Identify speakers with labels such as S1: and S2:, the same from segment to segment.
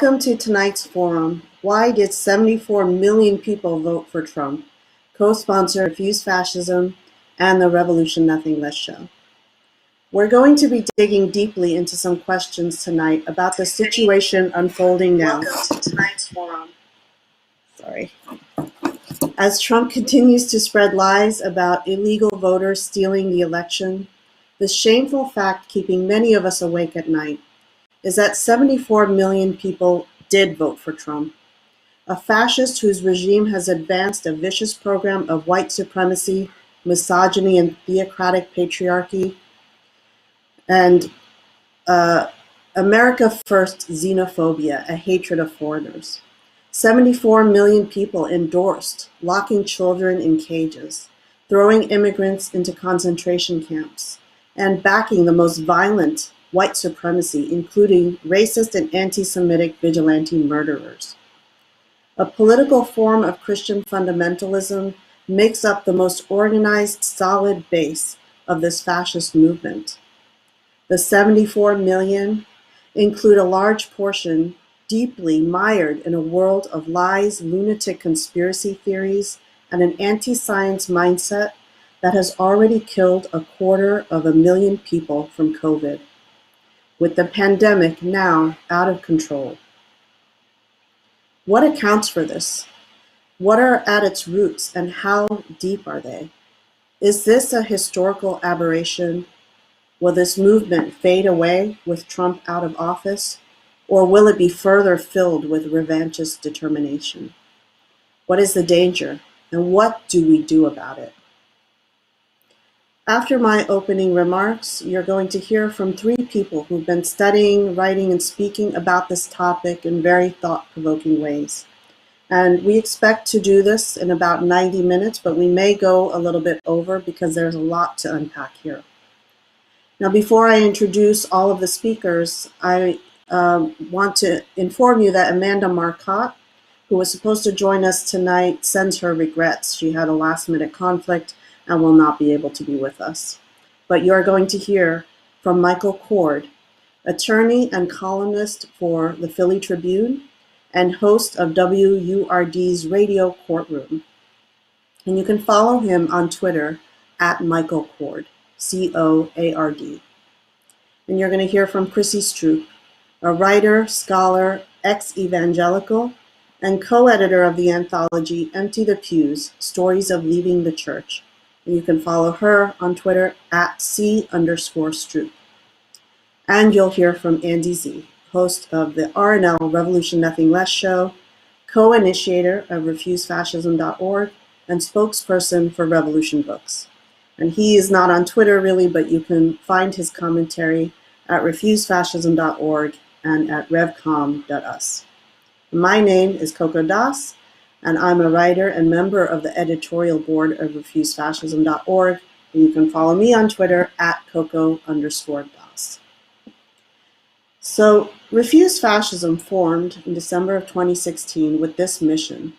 S1: Welcome to tonight's forum. Why did 74 million people vote for Trump? Co-sponsor Refuse Fascism and the Revolution Nothing Less show. We're going to be digging deeply into some questions tonight about the situation unfolding now.
S2: Welcome to tonight's forum.
S1: As Trump continues to spread lies about illegal voters stealing the election, the shameful fact keeping many of us awake at night is that 74 million people did vote for Trump, a fascist whose regime has advanced a vicious program of white supremacy, misogyny, and theocratic patriarchy, and America First xenophobia, a hatred of foreigners. 74 million people endorsed locking children in cages, throwing immigrants into concentration camps, and backing the most violent white supremacy, including racist and anti-Semitic vigilante murderers. A political form of Christian fundamentalism makes up the most organized, solid base of this fascist movement. The 74 million include a large portion deeply mired in a world of lies, lunatic conspiracy theories, and an anti-science mindset that has already killed 250,000 people from COVID, with the pandemic now out of control. What accounts for this? What are at its roots and how deep are they? Is this a historical aberration? Will this movement fade away with Trump out of office? Or will it be further filled with revanchist determination? What is the danger, and what do we do about it? After my opening remarks, you're going to hear from 3 people who've been studying, writing, and speaking about this topic in very thought-provoking ways. And we expect to do this in about 90 minutes, but we may go a little bit over because there's a lot to unpack here. Now, before I introduce all of the speakers, I want to inform you that Amanda Marcotte, who was supposed to join us tonight, sends her regrets. She had a last-minute conflict and will not be able to be with us. But you are going to hear from Michael Coard, attorney and columnist for the Philly Tribune and host of WURD's radio Courtroom. And you can follow him on Twitter at Michael Coard, C-O-A-R-D. And you're going to hear from Chrissy Stroop, a writer, scholar, ex-evangelical, and co-editor of the anthology Empty the Pews, Stories of Leaving the Church. And you can follow her on Twitter at C_Stroop. And you'll hear from Andy Z, host of the RNL Revolution Nothing Less show, co-initiator of refusefascism.org, and spokesperson for Revolution Books. And he is not on Twitter really, but you can find his commentary at refusefascism.org and at revcom.us. My name is Coco, and I'm a writer and member of the editorial board of refusefascism.org, and you can follow me on Twitter at Coco_Das. So, Refuse Fascism formed in December of 2016 with this mission: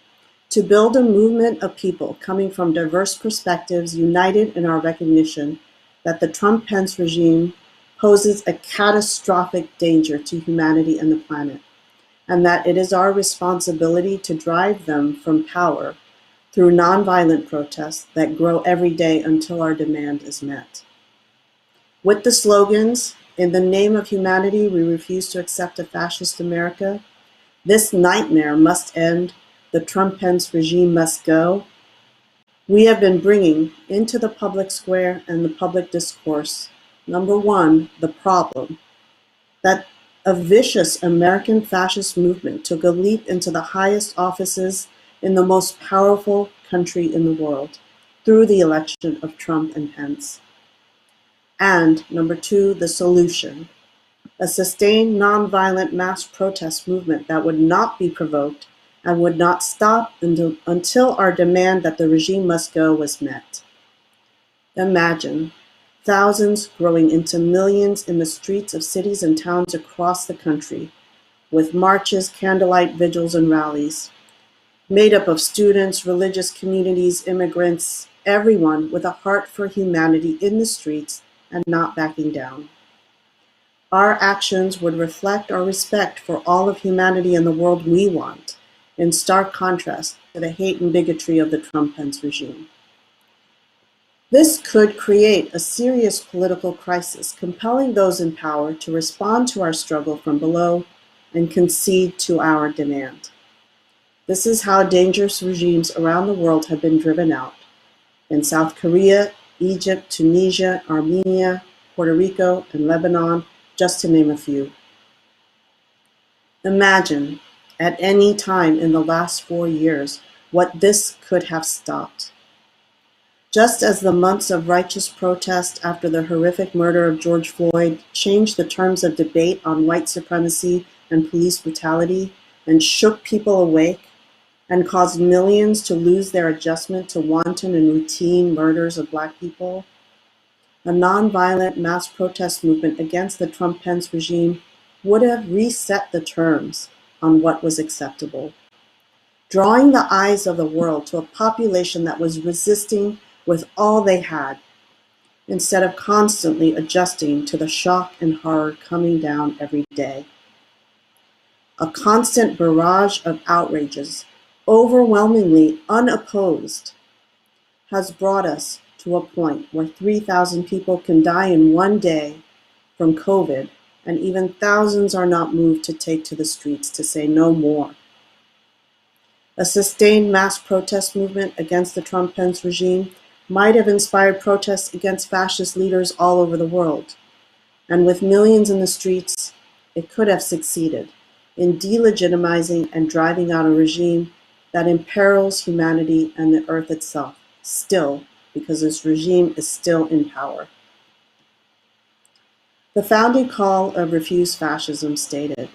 S1: to build a movement of people coming from diverse perspectives united in our recognition that the Trump-Pence regime poses a catastrophic danger to humanity and the planet, and that it is our responsibility to drive them from power through nonviolent protests that grow every day until our demand is met. With the slogans, "In the name of humanity, we refuse to accept a fascist America," "This nightmare must end," "The Trump-Pence regime must go," we have been bringing into the public square and the public discourse, number one, the problem that a vicious American fascist movement took a leap into the highest offices in the most powerful country in the world through the election of Trump and Pence. And number two, the solution, a sustained nonviolent mass protest movement that would not be provoked and would not stop until our demand that the regime must go was met. Imagine thousands growing into millions in the streets of cities and towns across the country, with marches, candlelight vigils, and rallies, made up of students, religious communities, immigrants, everyone with a heart for humanity in the streets and not backing down. Our actions would reflect our respect for all of humanity and the world we want, in stark contrast to the hate and bigotry of the Trump-Pence regime. This could create a serious political crisis, compelling those in power to respond to our struggle from below and concede to our demand. This is how dangerous regimes around the world have been driven out. In South Korea, Egypt, Tunisia, Armenia, Puerto Rico, and Lebanon, just to name a few. Imagine, at any time in the last 4 years, what this could have stopped. Just as the months of righteous protest after the horrific murder of George Floyd changed the terms of debate on white supremacy and police brutality and shook people awake and caused millions to lose their adjustment to wanton and routine murders of Black people, a nonviolent mass protest movement against the Trump-Pence regime would have reset the terms on what was acceptable, drawing the eyes of the world to a population that was resisting with all they had, instead of constantly adjusting to the shock and horror coming down every day. A constant barrage of outrages, overwhelmingly unopposed, has brought us to a point where 3,000 people can die in one day from COVID, and even thousands are not moved to take to the streets to say no more. A sustained mass protest movement against the Trump-Pence regime might have inspired protests against fascist leaders all over the world. And with millions in the streets, it could have succeeded in delegitimizing and driving out a regime that imperils humanity and the earth itself, still, because this regime is still in power. The founding call of Refuse Fascism stated,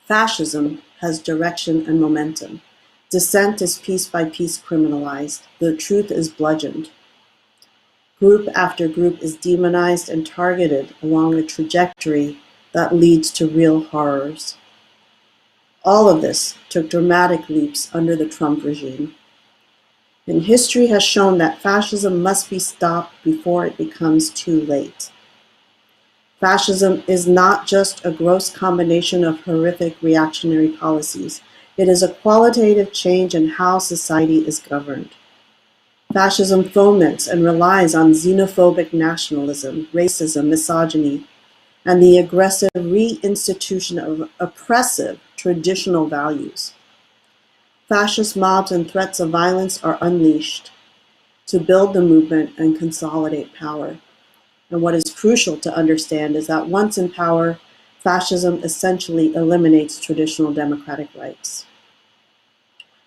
S1: "Fascism has direction and momentum. Dissent is piece by piece criminalized. The truth is bludgeoned. Group after group is demonized and targeted along a trajectory that leads to real horrors." All of this took dramatic leaps under the Trump regime. And history has shown that fascism must be stopped before it becomes too late. Fascism is not just a gross combination of horrific reactionary policies. It is a qualitative change in how society is governed. Fascism foments and relies on xenophobic nationalism, racism, misogyny, and the aggressive reinstitution of oppressive traditional values. Fascist mobs and threats of violence are unleashed to build the movement and consolidate power. And what is crucial to understand is that once in power, fascism essentially eliminates traditional democratic rights.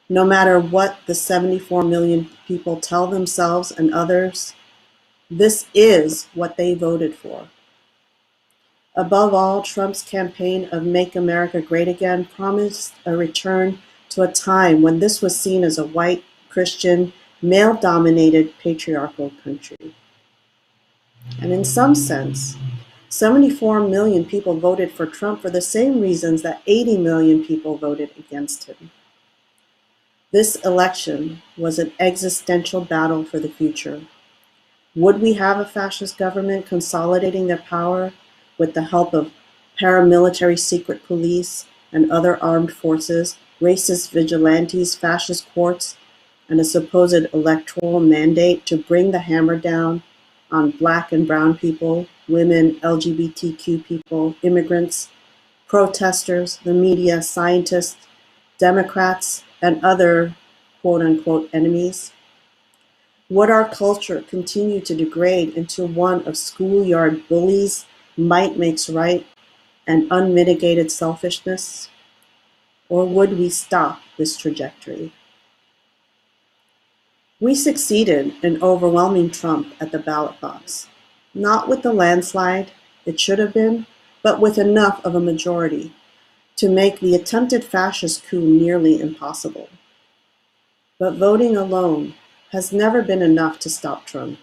S1: No matter what the 74 million people tell themselves and others, this is what they voted for. Above all, Trump's campaign of Make America Great Again promised a return to a time when this was seen as a white, Christian, male-dominated patriarchal country. And in some sense, 74 million people voted for Trump for the same reasons that 80 million people voted against him. This election was an existential battle for the future. Would we have a fascist government consolidating their power with the help of paramilitary secret police and other armed forces, racist vigilantes, fascist courts, and a supposed electoral mandate to bring the hammer down on Black and brown people, women, LGBTQ people, immigrants, protesters, the media, scientists, Democrats, and other quote-unquote enemies? Would our culture continue to degrade into one of schoolyard bullies, might makes right, and unmitigated selfishness? Or would we stop this trajectory? We succeeded in overwhelming Trump at the ballot box, not with the landslide it should have been, but with enough of a majority to make the attempted fascist coup nearly impossible. But voting alone has never been enough to stop Trump,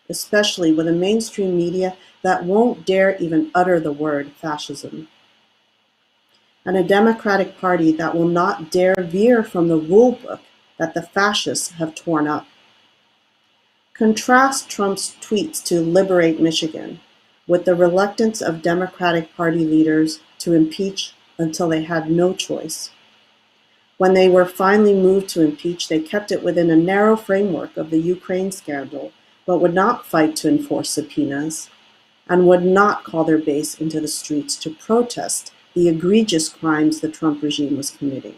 S1: especially with a mainstream media that won't dare even utter the word fascism, and a Democratic Party that will not dare veer from the rule book that the fascists have torn up. Contrast Trump's tweets to liberate Michigan, with the reluctance of Democratic Party leaders to impeach until they had no choice. When they were finally moved to impeach, they kept it within a narrow framework of the Ukraine scandal, but would not fight to enforce subpoenas, and would not call their base into the streets to protest the egregious crimes the Trump regime was committing.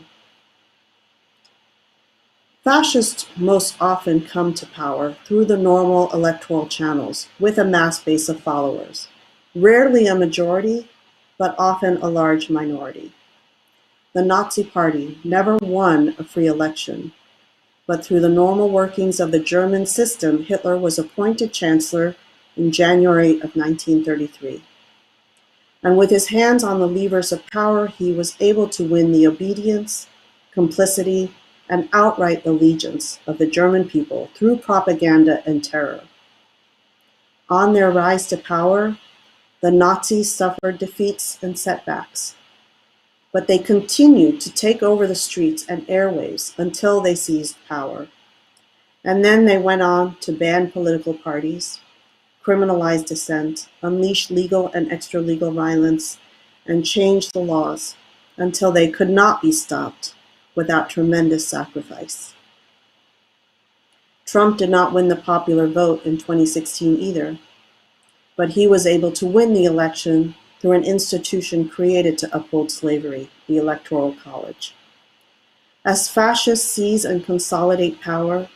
S1: Fascists most often come to power through the normal electoral channels with a mass base of followers, rarely a majority, but often a large minority. The Nazi Party never won a free election, but through the normal workings of the German system, Hitler was appointed chancellor in January of 1933. And with his hands on the levers of power, he was able to win the obedience, complicity, and outright allegiance of the German people through propaganda and terror. On their rise to power, the Nazis suffered defeats and setbacks, but they continued to take over the streets and airwaves until they seized power. And then they went on to ban political parties, criminalize dissent, unleash legal and extra-legal violence, and change the laws until they could not be stopped without tremendous sacrifice. Trump did not win the popular vote in 2016 either, but he was able to win the election through an institution created to uphold slavery, the Electoral College. As fascists seize and consolidate power,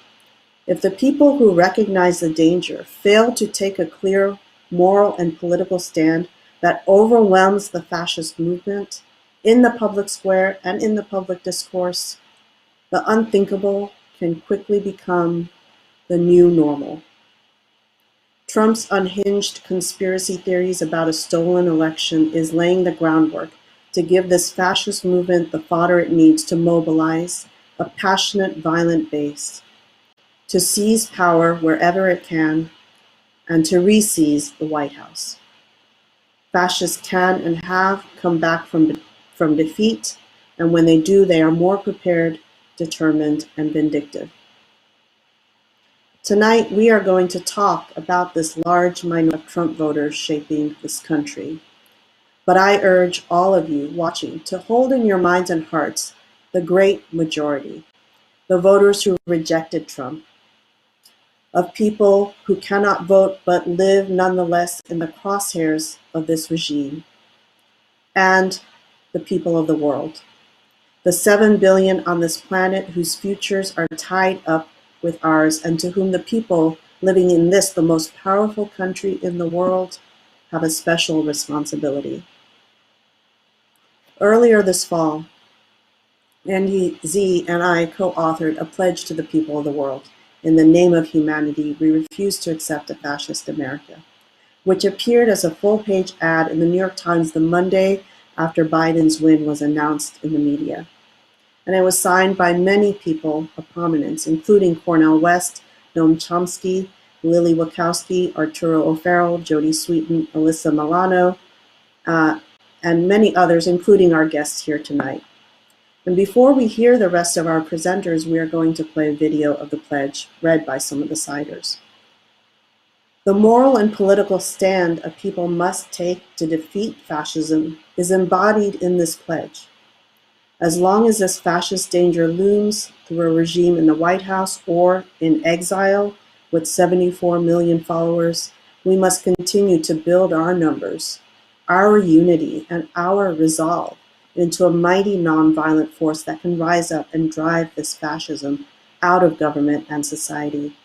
S1: if the people who recognize the danger fail to take a clear moral and political stand that overwhelms the fascist movement in the public square and in the public discourse, the unthinkable can quickly become the new normal. Trump's unhinged conspiracy theories about a stolen election is laying the groundwork to give this fascist movement the fodder it needs to mobilize a passionate, violent base, to seize power wherever it can, and to re-seize the White House. Fascists can and have come back from defeat, and when they do, they are more prepared, determined, and vindictive. Tonight, we are going to talk about this large minority of Trump voters shaping this country. But I urge all of you watching to hold in your minds and hearts the great majority, the voters who rejected Trump, of people who cannot vote but live nonetheless in the crosshairs of this regime, and the people of the world, the 7 billion on this planet whose futures are tied up with ours, and to whom the people living in this, the most powerful country in the world, have a special responsibility. Earlier this fall, Andy Z and I co-authored a pledge to the people of the world. In the name of humanity, we refuse to accept a fascist America, which appeared as a full-page ad in the New York Times the Monday after Biden's win was announced in the media. And it was signed by many people of prominence, including Cornel West, Noam Chomsky, Lily Wachowski, Arturo O'Farrell, Jodie Sweetin, Alyssa Milano, and many others, including our guests here tonight. And before we hear the rest of our presenters, we are going to play a video of the pledge read by some of the siders. The moral and political stand a people must take to defeat fascism is embodied in this pledge. As long as this fascist danger looms through a regime in the White House or in exile with 74 million followers, we must continue to build our numbers, our unity, and our resolve into a mighty nonviolent force that can rise up and drive this fascism out of government and society.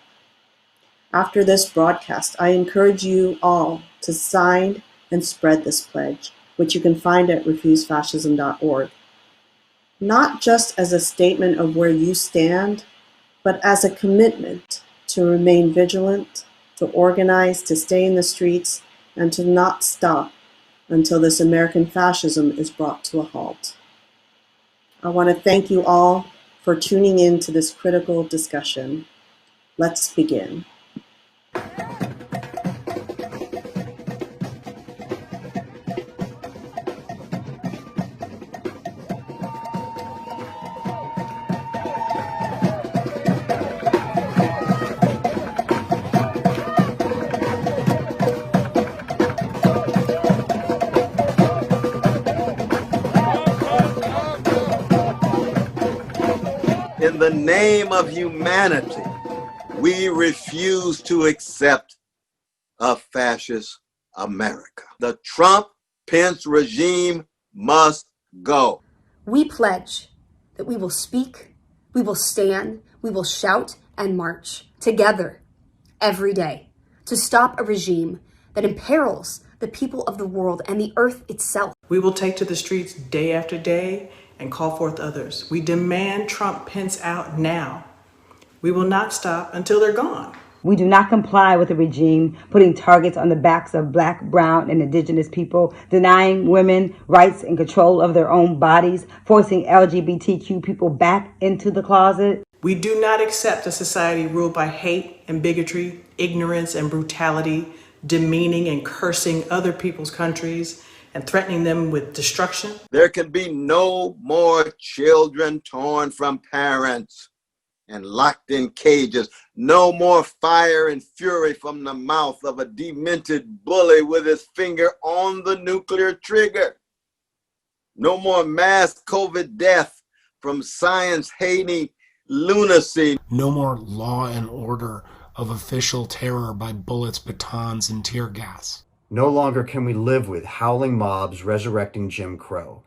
S1: After this broadcast, I encourage you all to sign and spread this pledge, which you can find at refusefascism.org. Not just as a statement of where you stand, but as a commitment to remain vigilant, to organize, to stay in the streets, and to not stop until this American fascism is brought to a halt. I want to thank you all for tuning in to this critical discussion. Let's begin.
S2: In the name of humanity, we refuse to accept a fascist America. The Trump-Pence regime must go.
S3: We pledge that we will speak, we will stand, we will shout and march together every day to stop a regime that imperils the people of the world and the earth itself.
S4: We will take to the streets day after day and call forth others. We demand Trump Pence out now. We will not stop until they're gone.
S5: We do not comply with the regime putting targets on the backs of Black, brown, and indigenous people, denying women rights and control of their own bodies, forcing LGBTQ people back into the closet.
S4: We do not accept a society ruled by hate and bigotry, ignorance and brutality, demeaning and cursing other people's countries, and threatening them with destruction.
S2: There can be no more children torn from parents and locked in cages. No more fire and fury from the mouth of a demented bully with his finger on the nuclear trigger. No more mass COVID death from science-hating lunacy.
S6: No more law and order of official terror by bullets, batons, and tear gas.
S7: No longer can we live with howling mobs resurrecting Jim Crow,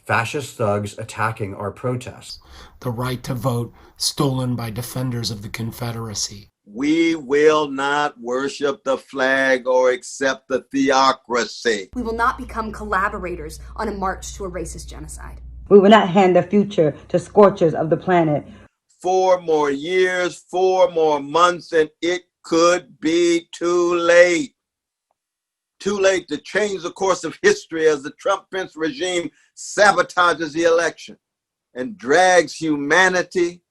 S7: fascist thugs attacking our protests.
S6: The right to vote stolen by defenders of the Confederacy.
S2: We will not worship the flag or accept the theocracy.
S3: We will not become collaborators on a march to a racist genocide.
S5: We will not hand the future to scorchers of the planet.
S2: 4 more years, 4 more months, and it could be too late. Too late to change the course of history as the Trump-Pence regime sabotages the election and drags humanity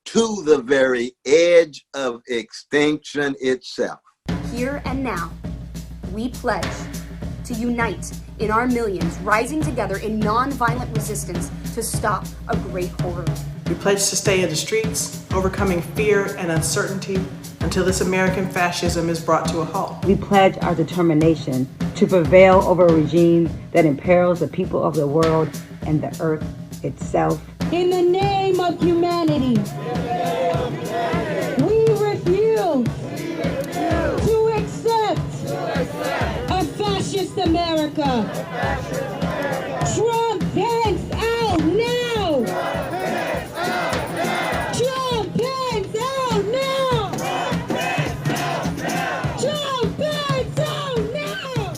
S2: to the very edge of extinction itself.
S3: Here and now, we pledge to unite in our millions, rising together in nonviolent resistance to stop a great horror.
S4: We pledge to stay in the streets, overcoming fear and uncertainty until this American fascism is brought to a halt.
S5: We pledge our determination to prevail over a regime that imperils the people of the world and the earth itself.
S8: In the name of humanity, we refuse to accept a fascist America. Trump Pence out now! Trump Pence out now! Trump Pence out now!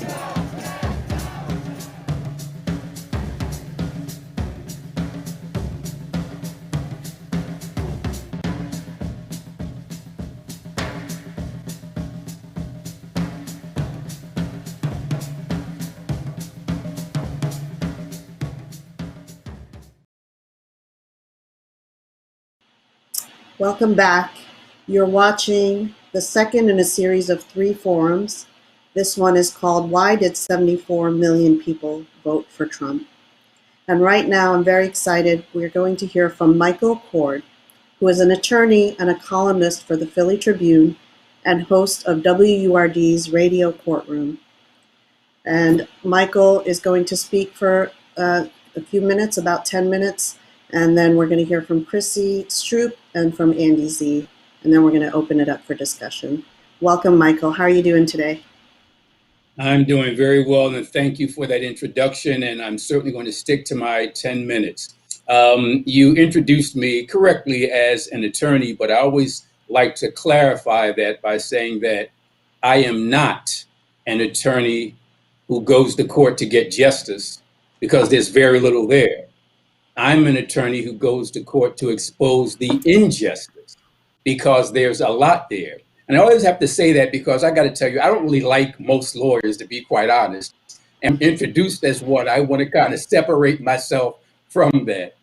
S1: Welcome back. You're watching the second in a series of 3 forums. This one is called Why Did 74 Million People Vote for Trump? And right now I'm very excited. We're going to hear from Michael Coard, who is an attorney and a columnist for the Philly Tribune and host of WURD's Radio Courtroom. And Michael is going to speak for a few minutes, about 10 minutes, and then we're going to hear from Chrissy Stroop and from Andy Z, and then we're going to open it up for discussion. Welcome, Michael. How are you doing today?
S9: I'm doing very well, and thank you for that introduction, and I'm certainly going to stick to my 10 minutes. You introduced me correctly as an attorney, but I always like to clarify that by saying that I am not an attorney who goes to court to get justice, because there's very little there. I'm an attorney who goes to court to expose the injustice, because there's a lot there. And I always have to say that because I got to tell you, I don't really like most lawyers, to be quite honest. And introduced as one, I want to kind of separate myself from that.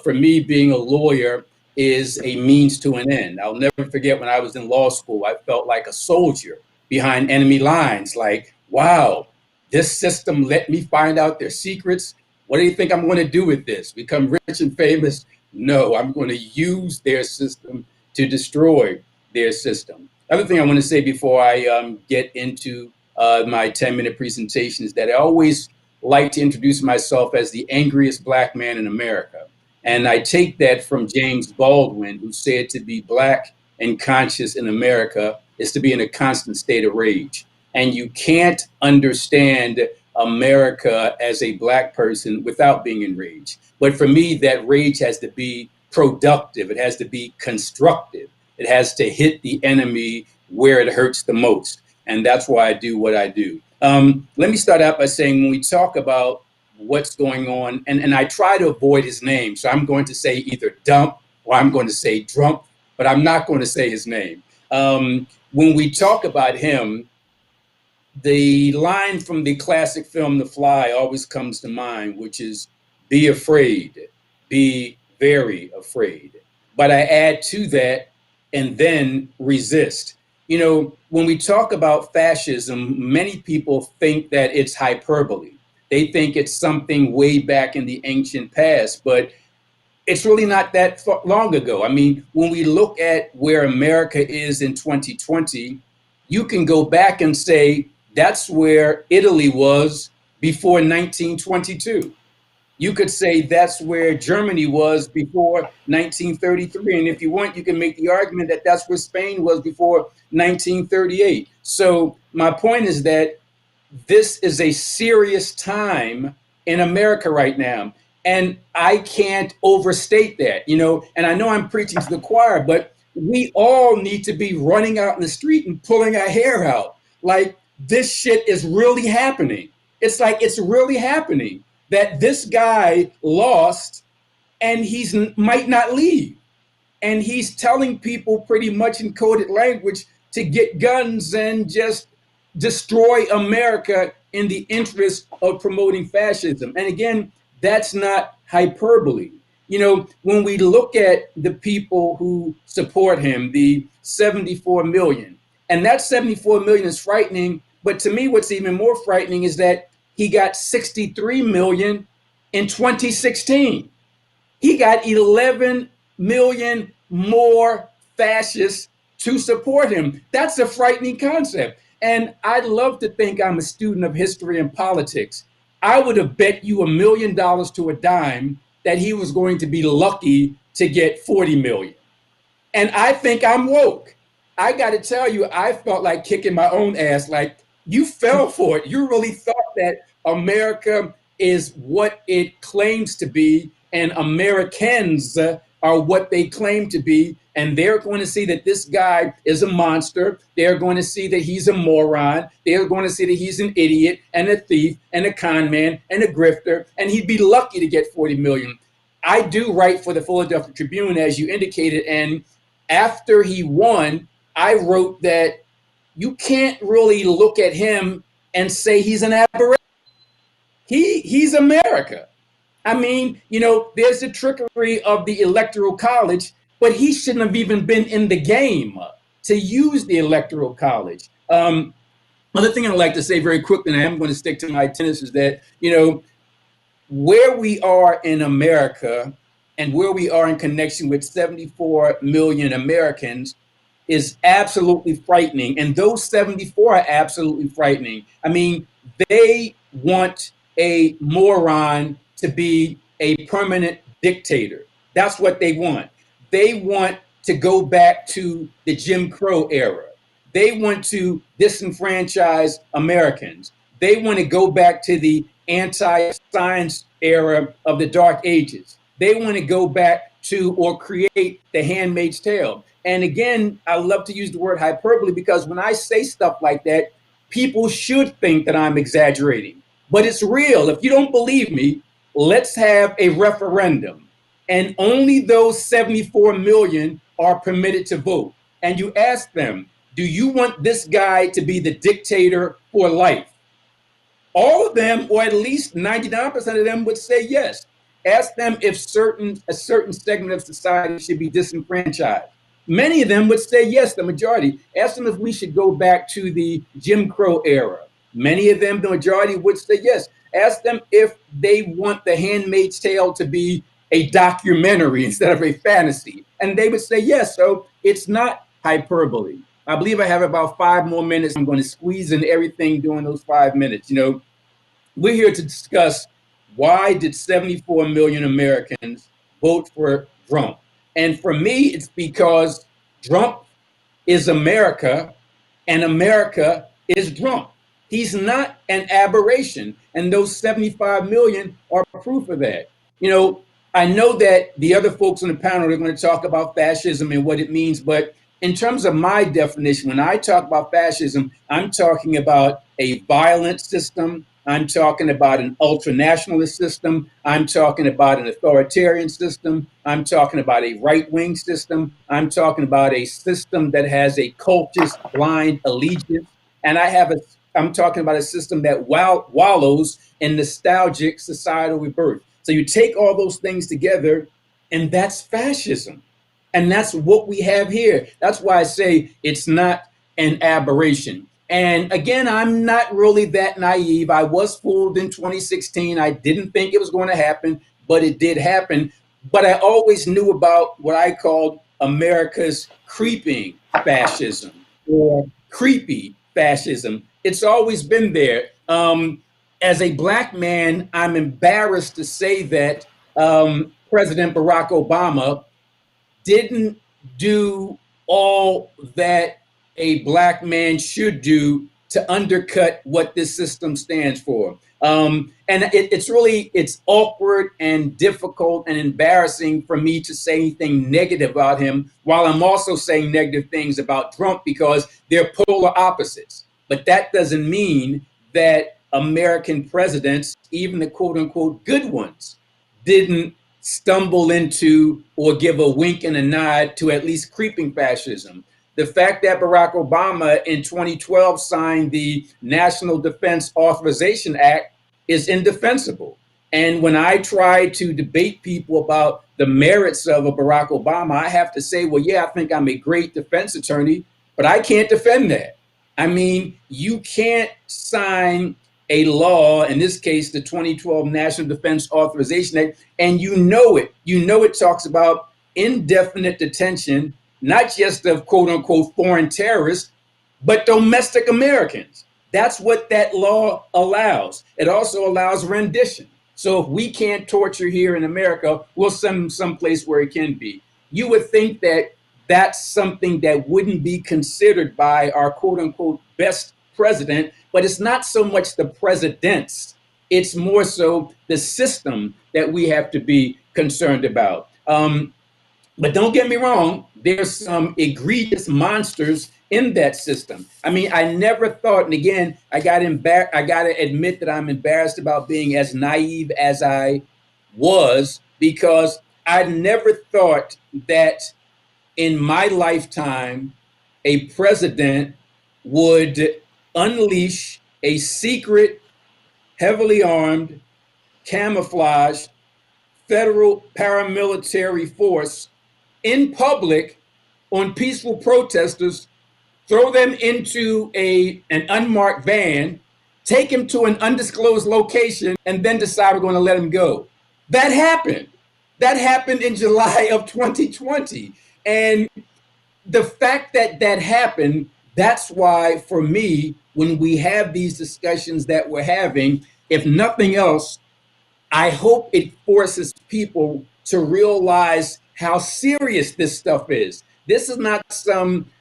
S9: For me, being a lawyer is a means to an end. I'll never forget when I was in law school, I felt like a soldier behind enemy lines, like, wow, this system let me find out their secrets. What do you think I'm going to do with this? Become rich and famous? No, I'm going to use their system to destroy their system. Other thing I want to say before I get into my 10-minute presentation is that I always like to introduce myself as the angriest Black man in America. And I take that from James Baldwin, who said to be Black and conscious in America is to be in a constant state of rage. And you can't understand America as a Black person without being in rage. But for me, that rage has to be productive. It has to be constructive. It has to hit the enemy where it hurts the most. And that's why I do what I do. Let me start out by saying when we talk about what's going on, and I try to avoid his name. So I'm going to say either Dump or I'm going to say Drump, but I'm not going to say his name. When we talk about him, the line from the classic film The Fly always comes to mind, which is be afraid, be very afraid. But I add to that, and then resist. You know, when we talk about fascism, many people think that it's hyperbole. They think it's something way back in the ancient past, but it's really not that long ago. I mean, when we look at where America is in 2020, you can go back and say that's where Italy was before 1922. You could say that's where Germany was before 1933. And if you want, you can make the argument that that's where Spain was before 1938. So my point is that this is a serious time in America right now. And I can't overstate that, you know, and I know I'm preaching to the choir, but we all need to be running out in the street and pulling our hair out. Like, this shit is really happening. It's like, it's really happening that this guy lost and he's might not leave. And he's telling people pretty much in coded language to get guns and just destroy America in the interest of promoting fascism. And again, that's not hyperbole. You know, when we look at the people who support him, the 74 million, and that 74 million is frightening. But to me, what's even more frightening is that he got 63 million in 2016. He got 11 million more fascists to support him. That's a frightening concept. And I'd love to think I'm a student of history and politics. I would have bet you $1 million to a dime that he was going to be lucky to get 40 million. And I think I'm woke. I got to tell you, I felt like kicking my own ass. Like, you fell for it. You really thought that America is what it claims to be, and Americans are what they claim to be. And they're going to see that this guy is a monster. They're going to see that he's a moron. They're going to see that he's an idiot and a thief and a con man and a grifter. And he'd be lucky to get 40 million. I do write for the Philadelphia Tribune, as you indicated. And after he won, I wrote that you can't really look at him and say he's an aberration. He's America. I mean, you know, there's the trickery of the Electoral College, but he shouldn't have even been in the game to use the Electoral College. Another thing I'd like to say very quickly, and I am going to stick to my tenets, is that, you know, where we are in America and where we are in connection with 74 million Americans is absolutely frightening. And those 74 are absolutely frightening. I mean, they want a moron to be a permanent dictator. That's what they want. They want to go back to the Jim Crow era. They want to disenfranchise Americans. They want to go back to the anti-science era of the Dark Ages. They want to go back to or create the Handmaid's Tale. And again, I love to use the word hyperbole because when I say stuff like that, people should think that I'm exaggerating. But it's real. If you don't believe me, let's have a referendum. And only those 74 million are permitted to vote. And you ask them, do you want this guy to be the dictator for life? All of them, or at least 99% of them, would say yes. Ask them if a certain segment of society should be disenfranchised. Many of them would say yes, the majority. Ask them if we should go back to the Jim Crow era. Many of them, the majority, would say yes. Ask them if they want The Handmaid's Tale to be a documentary instead of a fantasy. And they would say yes. So it's not hyperbole. I believe I have about 5 more minutes. I'm going to squeeze in everything during those 5 minutes. You know, we're here to discuss why did 74 million Americans vote for Trump. And for me, it's because Trump is America and America is Trump. He's not an aberration. And those 75 million are proof of that. You know, I know that the other folks on the panel are going to talk about fascism and what it means, but in terms of my definition, when I talk about fascism, I'm talking about a violent system. I'm talking about an ultranationalist system. I'm talking about an authoritarian system. I'm talking about a right-wing system. I'm talking about a system that has a cultist, blind allegiance. And I'm talking about a system that wallows in nostalgic societal rebirth. So you take all those things together, and that's fascism. And that's what we have here. That's why I say it's not an aberration. And again, I'm not really that naive. I was fooled in 2016. I didn't think it was going to happen, but it did happen. But I always knew about what I called America's creeping fascism or creepy fascism. It's always been there. As a Black man, I'm embarrassed to say that President Barack Obama didn't do all that a Black man should do to undercut what this system stands for. And it's awkward and difficult and embarrassing for me to say anything negative about him, while I'm also saying negative things about Trump, because they're polar opposites. But that doesn't mean that American presidents, even the quote unquote good ones, didn't stumble into or give a wink and a nod to at least creeping fascism. The fact that Barack Obama in 2012 signed the National Defense Authorization Act is indefensible. And when I try to debate people about the merits of a Barack Obama, I have to say, well, yeah, I think I'm a great defense attorney, but I can't defend that. I mean, you can't sign a law, in this case, the 2012 National Defense Authorization Act, and you know it talks about indefinite detention, not just of quote unquote foreign terrorists, but domestic Americans. That's what that law allows. It also allows rendition. So if we can't torture here in America, we'll send them someplace where it can be. You would think that that's something that wouldn't be considered by our quote unquote best president, but it's not so much the presidents, it's more so the system that we have to be concerned about. But don't get me wrong, there's some egregious monsters in that system. I mean, I never thought, and again, I got to admit that I'm embarrassed about being as naive as I was, because I never thought that in my lifetime, a president would unleash a secret, heavily armed, camouflaged federal paramilitary force in public on peaceful protesters, throw them into an unmarked van, take them to an undisclosed location, and then decide we're going to let them go. That happened. That happened in July of 2020. And the fact that that happened, that's why, for me, when we have these discussions that we're having, if nothing else, I hope it forces people to realize how serious this stuff is. This is not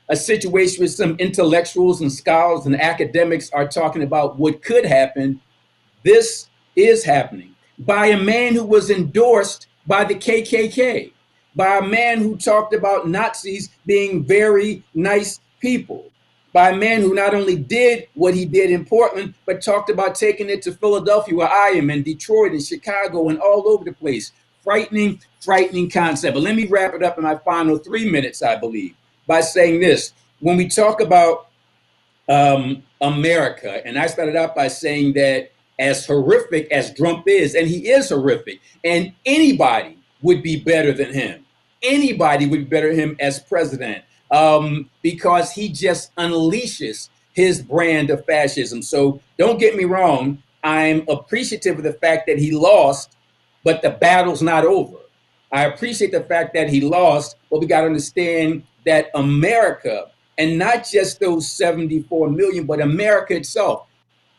S9: a situation where some intellectuals and scholars and academics are talking about what could happen. This is happening by a man who was endorsed by the KKK, by a man who talked about Nazis being very nice people, by a man who not only did what he did in Portland, but talked about taking it to Philadelphia, where I am, and Detroit and Chicago and all over the place. Frightening, frightening concept. But let me wrap it up in my final 3 minutes, I believe, by saying this. When we talk about America, and I started out by saying that as horrific as Trump is, and he is horrific, and anybody would be better than him. Anybody would be better than him as president, because he just unleashes his brand of fascism. So don't get me wrong, I'm appreciative of the fact that he lost, but the battle's not over. I appreciate the fact that he lost, but we got to understand that America, and not just those 74 million, but America itself.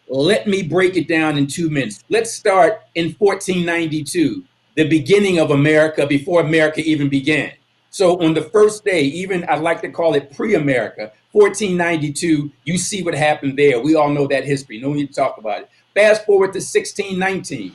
S9: Let me break it down in 2 minutes. Let's start in 1492. the beginning of America before America even began. So on the first day, even I'd like to call it pre-America, 1492, you see what happened there. We all know that history. No need to talk about it. Fast forward to 1619,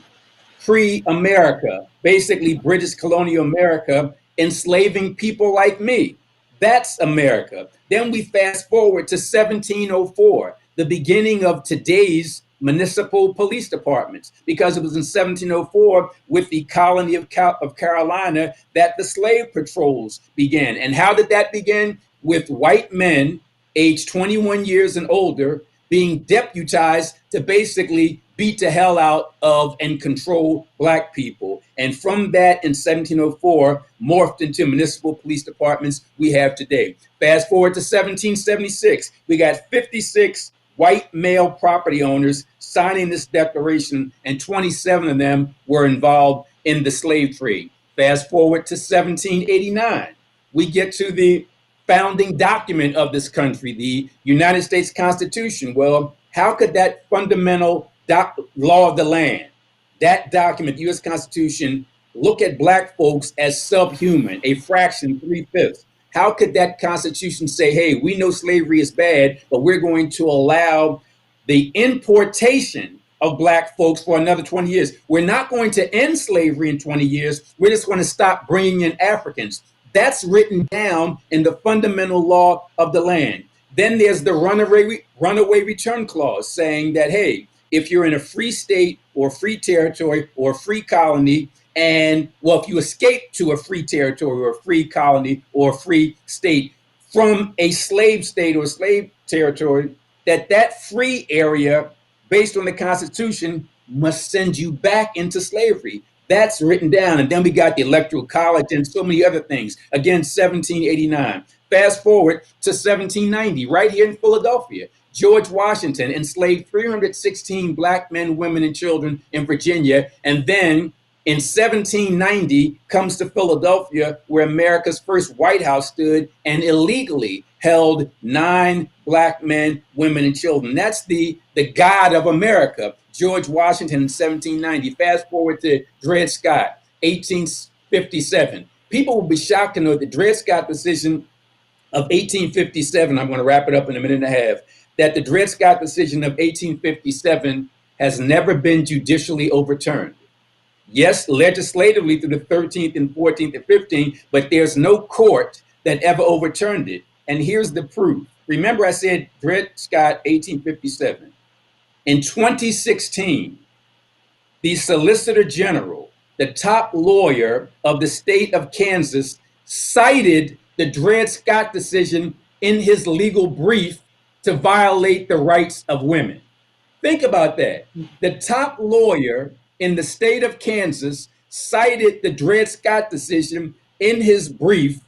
S9: pre-America, basically British colonial America, enslaving people like me. That's America. Then we fast forward to 1704, the beginning of today's municipal police departments, because it was in 1704 with the colony of Carolina that the slave patrols began. And how did that begin? With white men aged 21 years and older being deputized to basically beat the hell out of and control black people. And from that in 1704 morphed into municipal police departments we have today. Fast forward to 1776, we got 56 white male property owners signing this declaration, and 27 of them were involved in the slave trade. Fast forward to 1789, we get to the founding document of this country, the United States Constitution. Well, how could that fundamental law of the land, that document, the U.S. Constitution, look at black folks as subhuman, a fraction, 3/5? How could that Constitution say, hey, we know slavery is bad, but we're going to allow the importation of black folks for another 20 years? We're not going to end slavery in 20 years. We're just going to stop bringing in Africans. That's written down in the fundamental law of the land. Then there's the runaway return clause saying that, hey, if you're in a free state or free territory or free colony, and well, if you escape to a free territory or a free colony or a free state from a slave state or slave territory, that free area, based on the Constitution, must send you back into slavery. That's written down. And then we got the Electoral College and so many other things. Again, 1789. Fast forward to 1790, right here in Philadelphia. George Washington enslaved 316 black men, women, and children in Virginia. And then in 1790 comes to Philadelphia, where America's first White House stood and illegally held 9 black men, women, and children. That's the God of America, George Washington in 1790. Fast forward to Dred Scott, 1857. People will be shocked to know the Dred Scott decision of 1857, I'm going to wrap it up in a minute and a half, that the Dred Scott decision of 1857 has never been judicially overturned. Yes, legislatively through the 13th and 14th and 15th, but there's no court that ever overturned it. And here's the proof. Remember I said Dred Scott, 1857. In 2016, the Solicitor General, the top lawyer of the state of Kansas, cited the Dred Scott decision in his legal brief to violate the rights of women. Think about that. The top lawyer in the state of Kansas cited the Dred Scott decision in his brief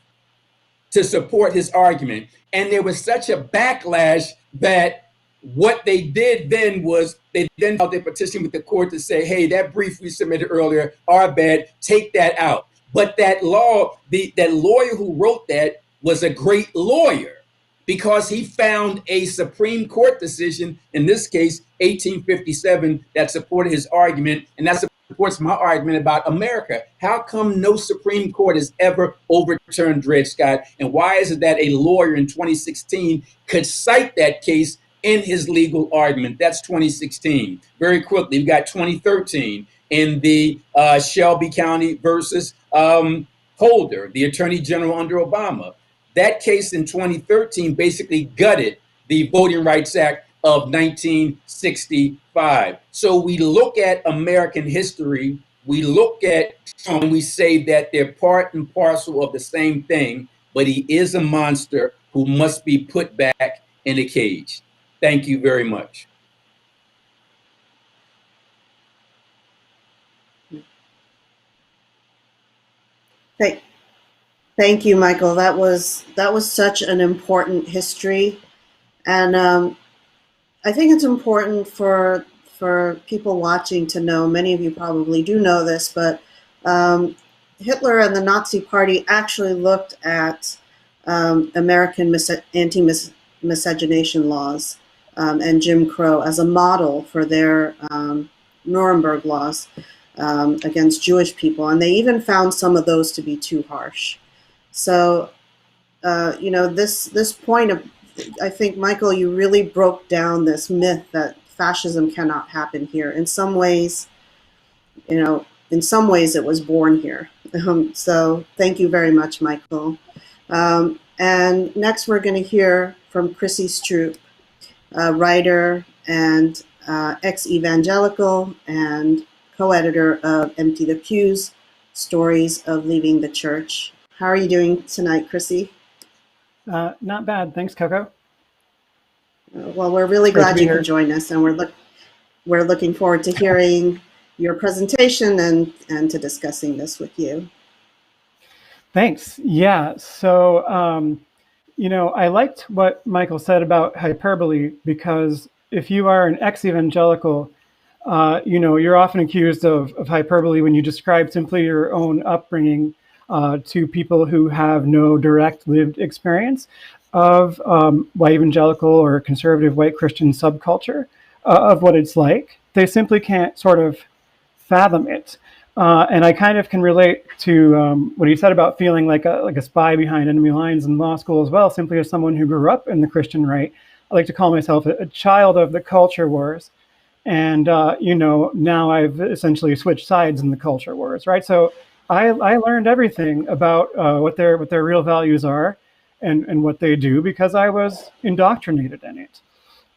S9: to support his argument. And there was such a backlash that what they did then was they then filed their petition with the court to say, hey, that brief we submitted earlier, our bad, take that out. But that lawyer who wrote that was a great lawyer because he found a Supreme Court decision, in this case, 1857, that supported his argument. And that supports my argument about America. How come no Supreme Court has ever overturned Dred Scott? And why is it that a lawyer in 2016 could cite that case in his legal argument? That's 2016. Very quickly, we got 2013 in the Shelby County versus Holder, the Attorney General under Obama. That case in 2013 basically gutted the Voting Rights Act of 1965. So we look at American history, we look at Trump, and we say that they're part and parcel of the same thing, but he is a monster who must be put back in a cage. Thank you very much.
S1: Thank you, Michael. That was such an important history, and I think it's important for people watching to know. Many of you probably do know this, but Hitler and the Nazi Party actually looked at American anti-miscegenation laws and Jim Crow as a model for their Nuremberg laws. against Jewish people, and they even found some of those to be too harsh. So, this point of, I think, Michael, you really broke down this myth that fascism cannot happen here. In some ways, it was born here. So thank you very much, Michael. And next we're going to hear from Chrissy Stroop, a writer and ex-evangelical and co-editor of Empty the Pews, Stories of Leaving the Church. How are you doing tonight, Chrissy?
S10: Not bad. Thanks, Coco.
S1: Well, we're really glad you could join us, and we're looking forward to hearing your presentation and to discussing this with you.
S10: Thanks. Yeah. So, I liked what Michael said about hyperbole, because if you are an ex-evangelical, you're often accused of hyperbole when you describe simply your own upbringing to people who have no direct lived experience of white evangelical or conservative white Christian subculture of what it's like. They simply can't sort of fathom it. And I kind of can relate to what he said about feeling like a spy behind enemy lines in law school as well, simply as someone who grew up in the Christian right. I like to call myself a child of the culture wars. And, now I've essentially switched sides in the culture wars, right? So I learned everything about what their real values are and what they do because I was indoctrinated in it.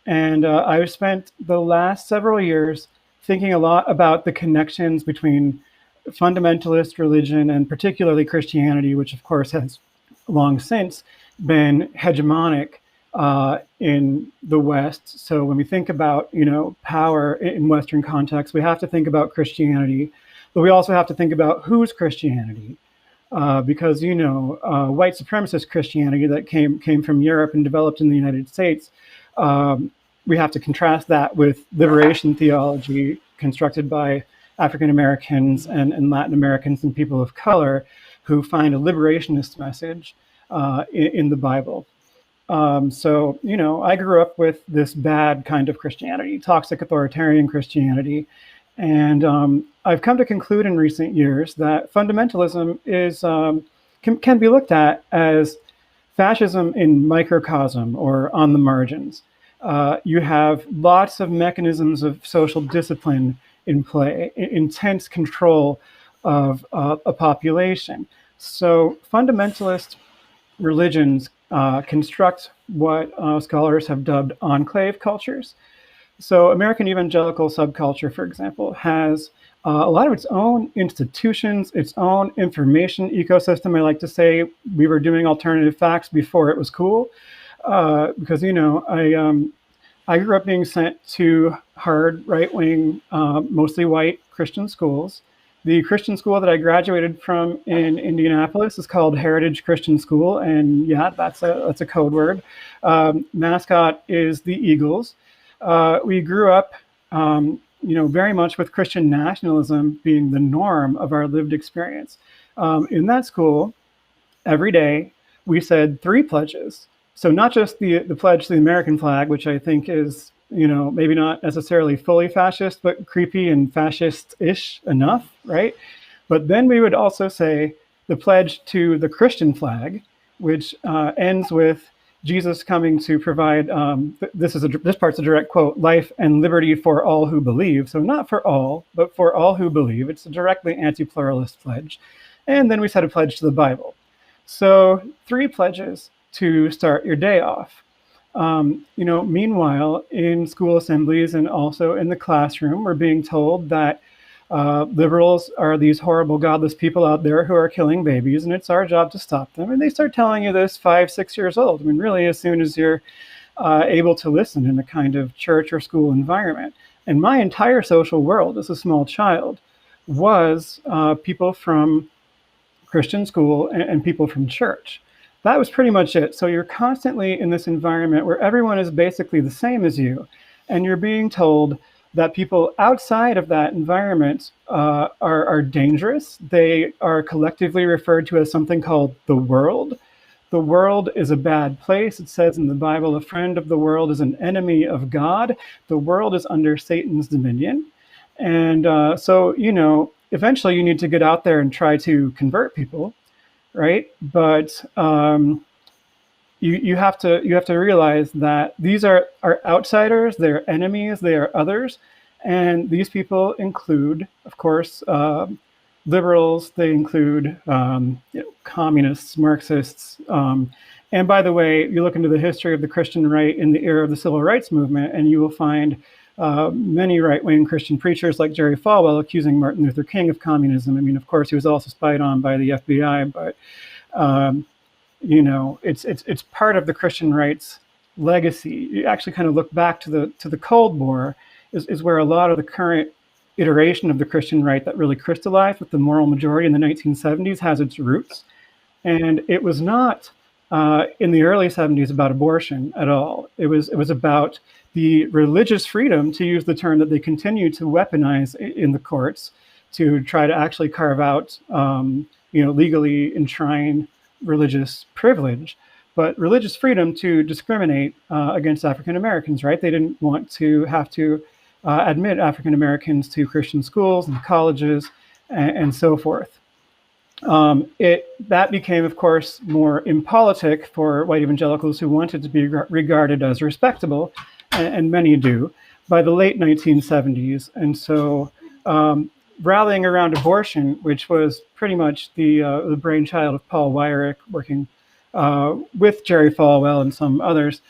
S10: And I've spent the last several years thinking a lot about the connections between fundamentalist religion and particularly Christianity, which of course has long since been hegemonic in the West. So when we think about, power in Western context, we have to think about Christianity, but we also have to think about whose Christianity, because, white supremacist Christianity that came from Europe and developed in the United States, we have to contrast that with liberation theology constructed by African Americans and Latin Americans and people of color who find a liberationist message in the Bible. So, I grew up with this bad kind of Christianity, toxic authoritarian Christianity. And I've come to conclude in recent years that fundamentalism is can be looked at as fascism in microcosm or on the margins. You have lots of mechanisms of social discipline in play, intense control of a population. So fundamentalist religions construct what scholars have dubbed enclave cultures. So American evangelical subculture, for example, has a lot of its own institutions, its own information ecosystem. I like to say we were doing alternative facts before it was cool, because I grew up being sent to hard right-wing, mostly white Christian schools. The Christian school that I graduated from in Indianapolis is called Heritage Christian School, and yeah, that's a code word. Mascot is the Eagles. We grew up, very much with Christian nationalism being the norm of our lived experience. In that school, every day we said 3 pledges. So not just the pledge to the American flag, which I think is, maybe not necessarily fully fascist, but creepy and fascist-ish enough, right? But then we would also say the pledge to the Christian flag, which ends with Jesus coming to provide, this part's a direct quote, life and liberty for all who believe. So not for all, but for all who believe. It's a directly anti-pluralist pledge. And then we said a pledge to the Bible. So 3 pledges to start your day off. Meanwhile, in school assemblies and also in the classroom, we're being told that liberals are these horrible, godless people out there who are killing babies, and it's our job to stop them. And they start telling you this 5, 6 years old. I mean, really, as soon as you're able to listen in a kind of church or school environment. And my entire social world as a small child was people from Christian school and people from church. That was pretty much it. So you're constantly in this environment where everyone is basically the same as you, and you're being told that people outside of that environment are dangerous. They are collectively referred to as something called the world. The world is a bad place. It says in the Bible, a friend of the world is an enemy of God. The world is under Satan's dominion. And so, eventually you need to get out there and try to convert people, right? But you have to realize that these are outsiders, they're enemies, they are others, and these people include, of course, liberals. They include communists, Marxists. And by the way, you look into the history of the Christian right in the era of the civil rights movement, and you will find many right-wing Christian preachers like Jerry Falwell accusing Martin Luther King of communism. I mean, of course, he was also spied on by the FBI, but it's part of the Christian right's legacy. You actually kind of look back to the Cold War, is where a lot of the current iteration of the Christian right that really crystallized with the moral majority in the 1970s has its roots. And it was not in the early 70s about abortion at all. It was about the religious freedom, to use the term that they continue to weaponize in the courts, to try to actually carve out, legally enshrine religious privilege, but religious freedom to discriminate against African Americans, right? They didn't want to have to admit African Americans to Christian schools and colleges and so forth. That became, of course, more impolitic for white evangelicals who wanted to be regarded as respectable, and many do, by the late 1970s. And so rallying around abortion, which was pretty much the brainchild of Paul Weyrich, working with Jerry Falwell and some others,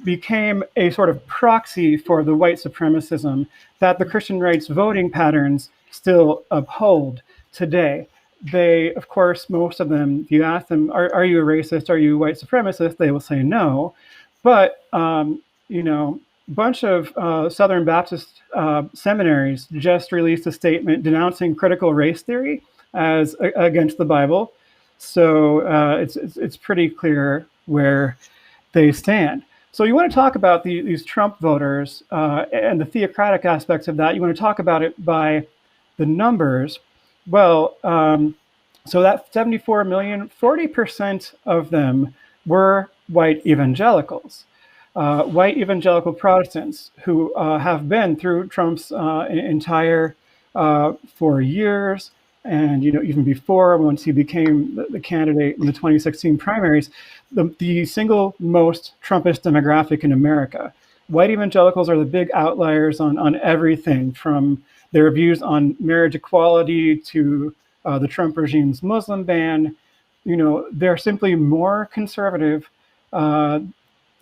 S10: became a sort of proxy for the white supremacism that the Christian right's voting patterns still uphold today. They, of course, most of them, if you ask them, are you a racist? Are you a white supremacist? They will say no. But, a bunch of Southern Baptist seminaries just released a statement denouncing critical race theory as against the Bible. So it's pretty clear where they stand. So you want to talk about these Trump voters and the theocratic aspects of that. You want to talk about it by the numbers. Well, so that 74 million, 40% of them were white evangelicals. White evangelical Protestants who have been through Trump's entire 4 years, and even before, once he became the candidate in the 2016 primaries, the single most Trumpist demographic in America. White evangelicals are the big outliers on everything, from their views on marriage equality to the Trump regime's Muslim ban. They're simply more conservative,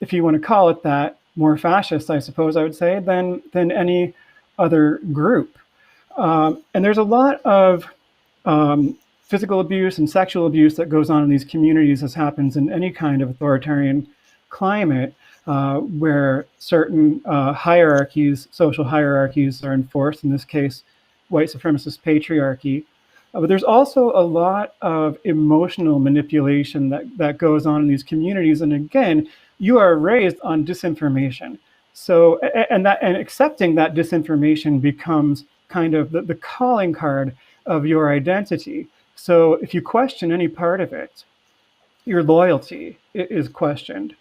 S10: if you want to call it that, more fascist, I suppose I would say, than any other group. And there's a lot of physical abuse and sexual abuse that goes on in these communities, as happens in any kind of authoritarian climate, where certain hierarchies, social hierarchies, are enforced, in this case, white supremacist patriarchy. But there's also a lot of emotional manipulation that goes on in these communities. And again, you are raised on disinformation. So, and accepting that disinformation becomes kind of the calling card of your identity. So if you question any part of it, your loyalty is questioned.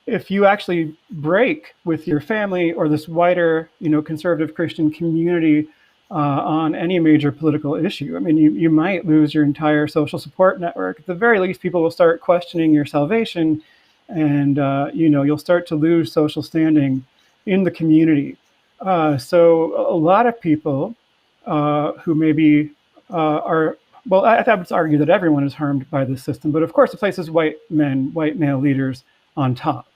S10: If you actually break with your family or this wider, conservative Christian community on any major political issue, I mean, you might lose your entire social support network. At the very least, people will start questioning your salvation, and you'll start to lose social standing in the community. So a lot of people who maybe are, well, I would argue that everyone is harmed by this system, but of course it places white male leaders on top.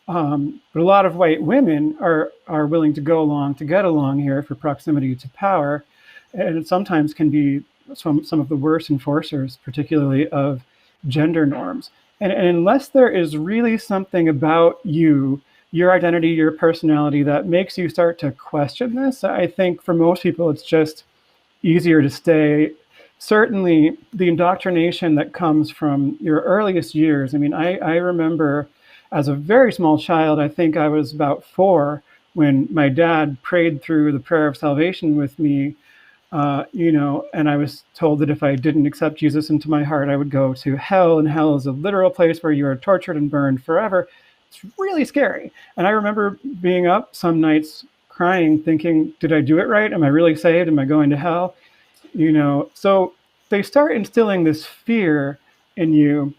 S10: But a lot of white women are willing to go along to get along here for proximity to power, and it sometimes can be some of the worst enforcers, particularly of gender norms. And unless there is really something about you, your identity, your personality, that makes you start to question this, I think for most people it's just easier to stay. Certainly the indoctrination that comes from your earliest years. I mean, I remember as a very small child, I think I was about 4, when my dad prayed through the prayer of salvation with me, and I was told that if I didn't accept Jesus into my heart, I would go to hell, and hell is a literal place where you are tortured and burned forever. It's really scary. And I remember being up some nights crying, thinking, did I do it right? Am I really saved? Am I going to hell? So they start instilling this fear in you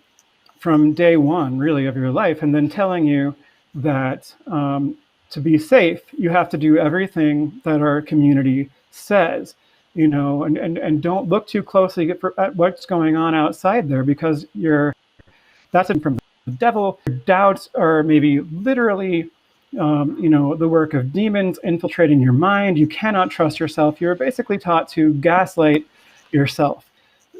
S10: from day one, really, of your life, and then telling you that to be safe, you have to do everything that our community says, and don't look too closely at what's going on outside there, because that's from the devil. Your doubts are maybe literally, the work of demons infiltrating your mind. You cannot trust yourself. You're basically taught to gaslight yourself.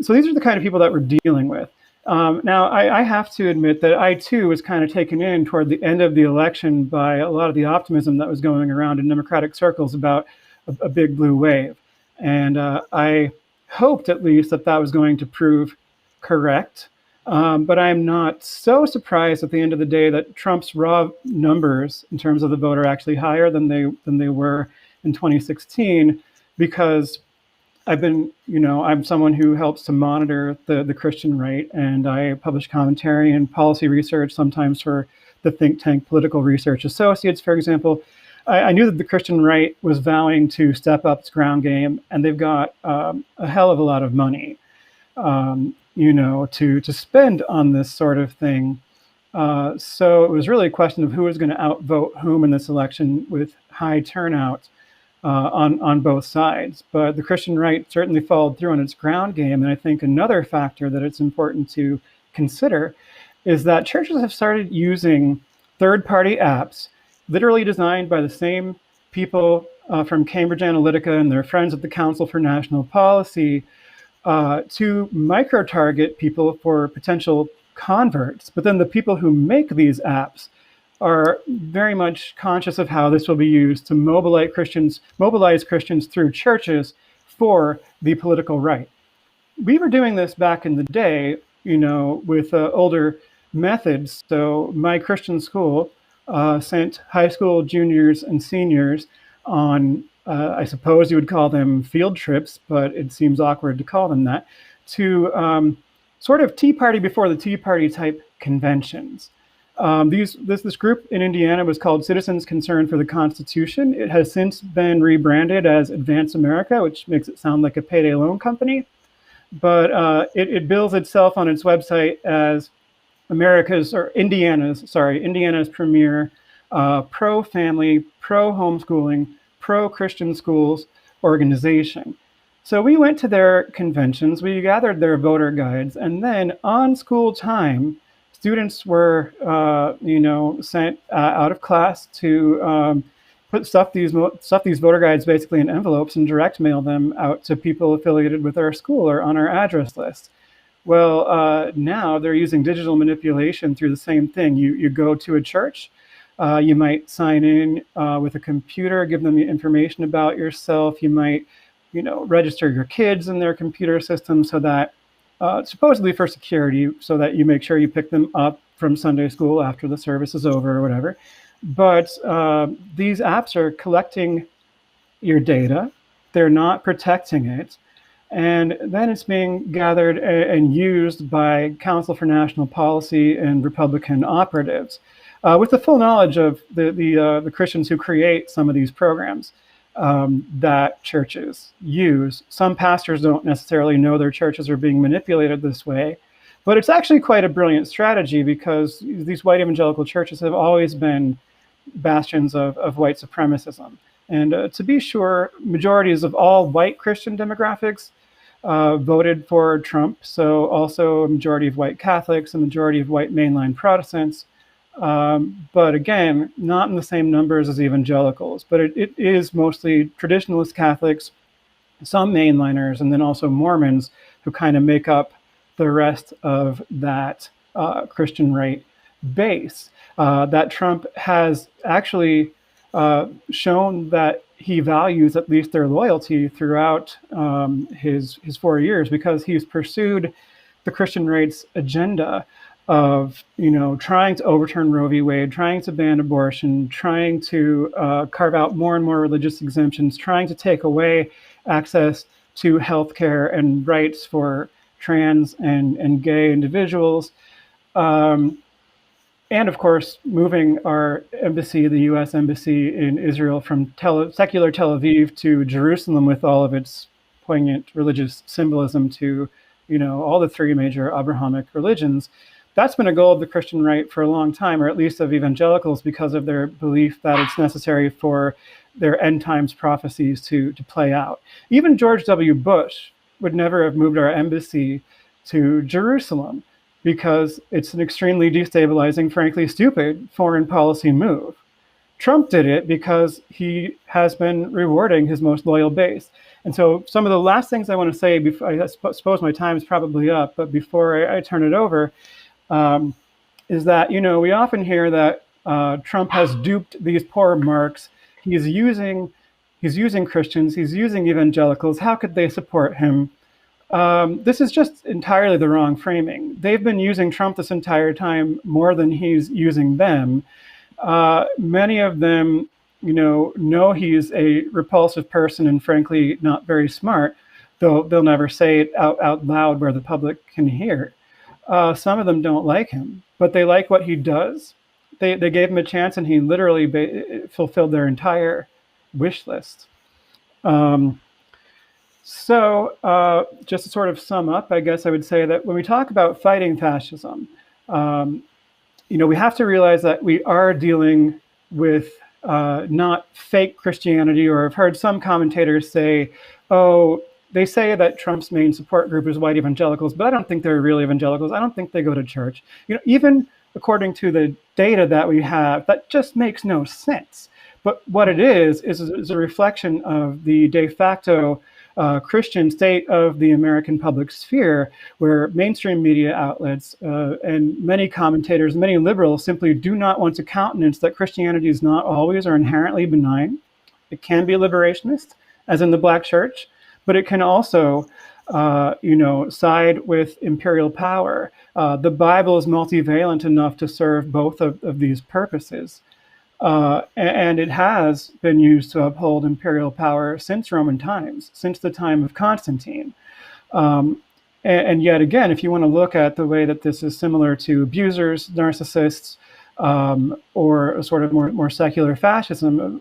S10: So these are the kind of people that we're dealing with. Now, I have to admit that I, too, was kind of taken in toward the end of the election by a lot of the optimism that was going around in Democratic circles about a big blue wave. And I hoped, at least, that was going to prove correct. But I'm not so surprised at the end of the day that Trump's raw numbers in terms of the vote are actually higher than they were in 2016, because I'm someone who helps to monitor the Christian right, and I publish commentary and policy research, sometimes for the think tank Political Research Associates, for example. I knew that the Christian right was vowing to step up its ground game, and they've got a hell of a lot of money, to spend on this sort of thing. So it was really a question of who was going to outvote whom in this election with high turnout on both sides. But the Christian right certainly followed through on its ground game. And I think another factor that it's important to consider is that churches have started using third-party apps, literally designed by the same people from Cambridge Analytica and their friends at the Council for National Policy, to micro-target people for potential converts. But then the people who make these apps are very much conscious of how this will be used to mobilize Christians through churches for the political right. We were doing this back in the day, with older methods. So my Christian school sent high school juniors and seniors on, I suppose you would call them field trips, but it seems awkward to call them that, to sort of Tea Party before the Tea Party type conventions. This group in Indiana was called Citizens Concerned for the Constitution. It has since been rebranded as Advance America, which makes it sound like a payday loan company. But it bills itself on its website as Indiana's premier pro-family, pro-homeschooling, pro-Christian schools organization. So we went to their conventions, we gathered their voter guides, and then on school time, students were, sent out of class to stuff these voter guides basically in envelopes and direct mail them out to people affiliated with our school or on our address list. Well, now they're using digital manipulation through the same thing. You go to a church, you might sign in with a computer, give them the information about yourself. You might, register your kids in their computer system so that, supposedly for security, so that you make sure you pick them up from Sunday school after the service is over or whatever. But these apps are collecting your data. They're not protecting it. And then it's being gathered and used by Council for National Policy and Republican operatives, with the full knowledge of the Christians who create some of these programs that churches use. Some pastors don't necessarily know their churches are being manipulated this way, but it's actually quite a brilliant strategy, because these white evangelical churches have always been bastions of white supremacism. And to be sure, majorities of all white Christian demographics voted for Trump. So also a majority of white Catholics, a majority of white mainline Protestants. But again, not in the same numbers as evangelicals, but it is mostly traditionalist Catholics, some mainliners, and then also Mormons who kind of make up the rest of that Christian right base. That Trump has actually shown that he values at least their loyalty throughout his 4 years, because he's pursued the Christian right's agenda of trying to overturn Roe v. Wade, trying to ban abortion, trying to carve out more and more religious exemptions, trying to take away access to healthcare and rights for trans and gay individuals. And, you know, so these are the kind of people that we're dealing with. And I have to admit that I, too, was kind of taken in toward the end of the election by a lot of the optimism that was going around in Democratic circles about a big blue wave. You know, so and of course, moving our embassy, the U.S. embassy in Israel, from secular Tel Aviv to Jerusalem with all of its poignant religious symbolism to, all the three major Abrahamic religions. That's been a goal of the Christian right for a long time, or at least of evangelicals, because of their belief that it's necessary for their end times prophecies to play out. Even George W. Bush would never have moved our embassy to Jerusalem, because it's an extremely destabilizing, frankly stupid foreign policy move. Trump did it because he has been rewarding his most loyal base. And so some of the last things I want to say, before, I suppose my time is probably up, but before I turn it over, is that, we often hear that Trump has duped these poor marks. He's using Christians, he's using evangelicals. How could they support him? This is just entirely the wrong framing. They've been using Trump this entire time more than he's using them. Many of them, know he's a repulsive person and frankly not very smart, though they'll never say it out loud where the public can hear. Some of them don't like him, but they like what he does. They gave him a chance, and he literally fulfilled their entire wish list. So just to sort of sum up, I guess I would say that when we talk about fighting fascism, we have to realize that we are dealing with not fake Christianity, or I've heard some commentators say, they say that Trump's main support group is white evangelicals, but I don't think they're real evangelicals. I don't think they go to church. Even according to the data that we have, that just makes no sense. But what it is a reflection of the de facto Christian state of the American public sphere, where mainstream media outlets and many commentators, many liberals, simply do not want to countenance that Christianity is not always or inherently benign. It can be liberationist, as in the Black Church, but it can also, side with imperial power. The Bible is multivalent enough to serve both of these purposes. And it has been used to uphold imperial power since Roman times, since the time of Constantine. And yet again, if you want to look at the way that this is similar to abusers, narcissists, or a sort of more secular fascism,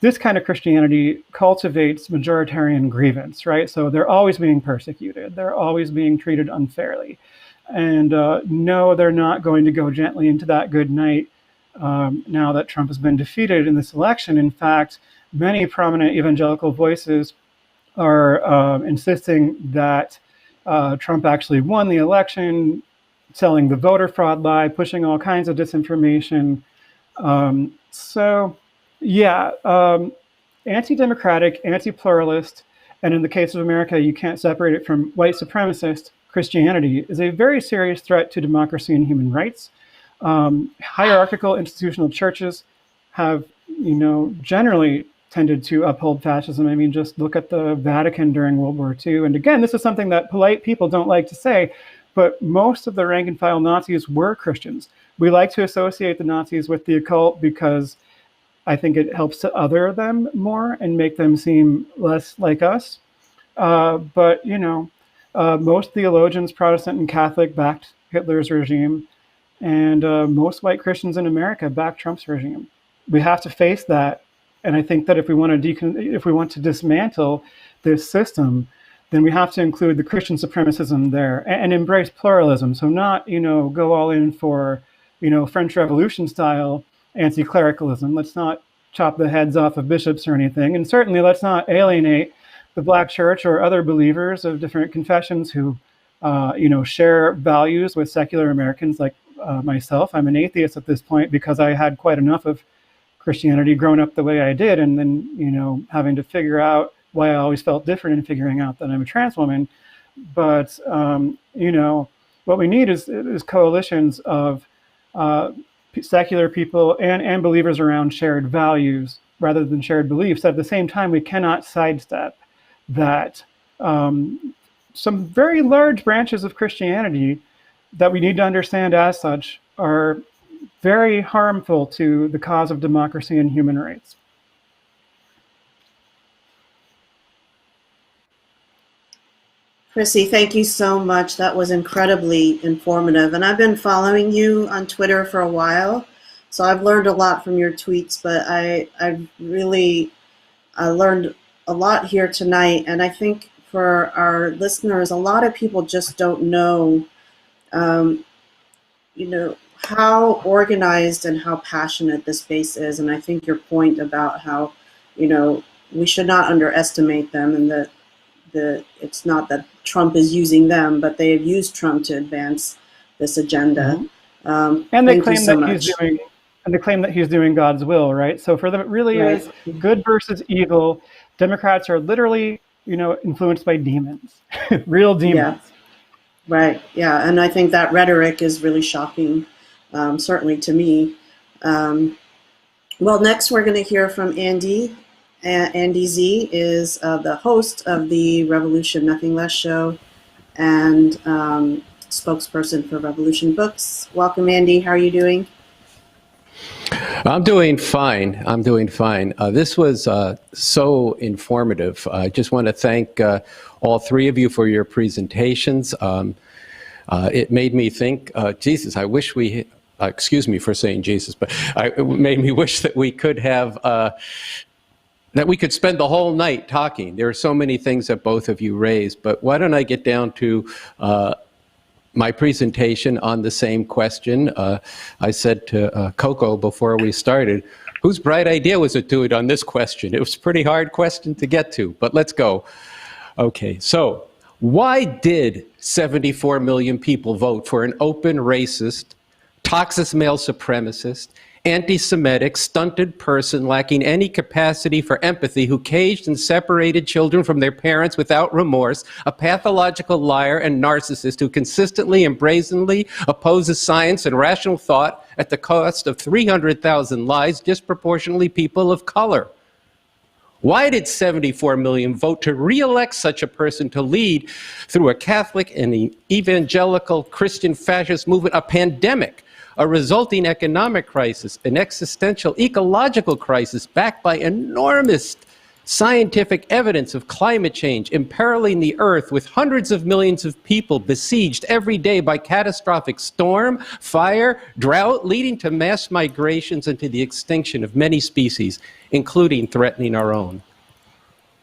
S10: this kind of Christianity cultivates majoritarian grievance, right? So they're always being persecuted. They're always being treated unfairly. And no, they're not going to go gently into that good night now that Trump has been defeated in this election. In fact, many prominent evangelical voices are insisting that Trump actually won the election, selling the voter fraud lie, pushing all kinds of disinformation. Anti-democratic, anti-pluralist, and in the case of America, you can't separate it from white supremacist Christianity, is a very serious threat to democracy and human rights. Hierarchical institutional churches have, generally tended to uphold fascism. I mean, just look at the Vatican during World War II. And again, this is something that polite people don't like to say, but most of the rank and file Nazis were Christians. We like to associate the Nazis with the occult because I think it helps to other them more and make them seem less like us. But most theologians, Protestant and Catholic, backed Hitler's regime. And most white Christians in America back Trump's regime. We have to face that, and I think that if we want to dismantle this system, then we have to include the Christian supremacism there and embrace pluralism. So not go all in for French Revolution style anti-clericalism. Let's not chop the heads off of bishops or anything, and certainly let's not alienate the Black Church or other believers of different confessions who share values with secular Americans like myself. I'm an atheist at this point because I had quite enough of Christianity growing up the way I did, and then having to figure out why I always felt different and figuring out that I'm a trans woman. But what we need is coalitions of secular people and believers around shared values rather than shared beliefs. At the same time, we cannot sidestep that some very large branches of Christianity that we need to understand as such are very harmful to the cause of democracy and human rights.
S1: Chrissy, thank you so much. That was incredibly informative. And I've been following you on Twitter for a while, so I've learned a lot from your tweets, but I've really learned a lot here tonight. And I think for our listeners, a lot of people just don't know, how organized and how passionate this base is. And I think your point about how, we should not underestimate them, and that it's not that Trump is using them, but they have used Trump to advance this agenda.
S10: And they claim that he's doing God's will, right? So for them, it really is good versus evil. Democrats are literally, influenced by demons, real demons.
S1: Yeah. Right. Yeah. And I think that rhetoric is really shocking, certainly to me. Well, next we're going to hear from Andy. Andy Z is the host of the Revolution Nothing Less show and spokesperson for Revolution Books. Welcome, Andy. How are you doing?
S11: I'm doing fine. This was so informative. I just want to thank all three of you for your presentations. It made me think, Jesus, I wish we, excuse me for saying Jesus, but it made me wish that we could have that we could spend the whole night talking. There are so many things that both of you raised, but why don't I get down to my presentation on the same question. I said to Coco before we started, whose bright idea was it to do it on this question? It was a pretty hard question to get to, but let's go. Okay, so why did 74 million people vote for an open racist, toxic male supremacist, anti-Semitic, stunted person lacking any capacity for empathy who caged and separated children from their parents without remorse, a pathological liar and narcissist who consistently and brazenly opposes science and rational thought at the cost of 300,000 lives, disproportionately people of color? Why did 74 million vote to re-elect such a person to lead through a Catholic and evangelical Christian fascist movement, a pandemic, a resulting economic crisis, an existential ecological crisis backed by enormous scientific evidence of climate change imperiling the earth, with hundreds of millions of people besieged every day by catastrophic storm, fire, drought, leading to mass migrations and to the extinction of many species, including threatening our own?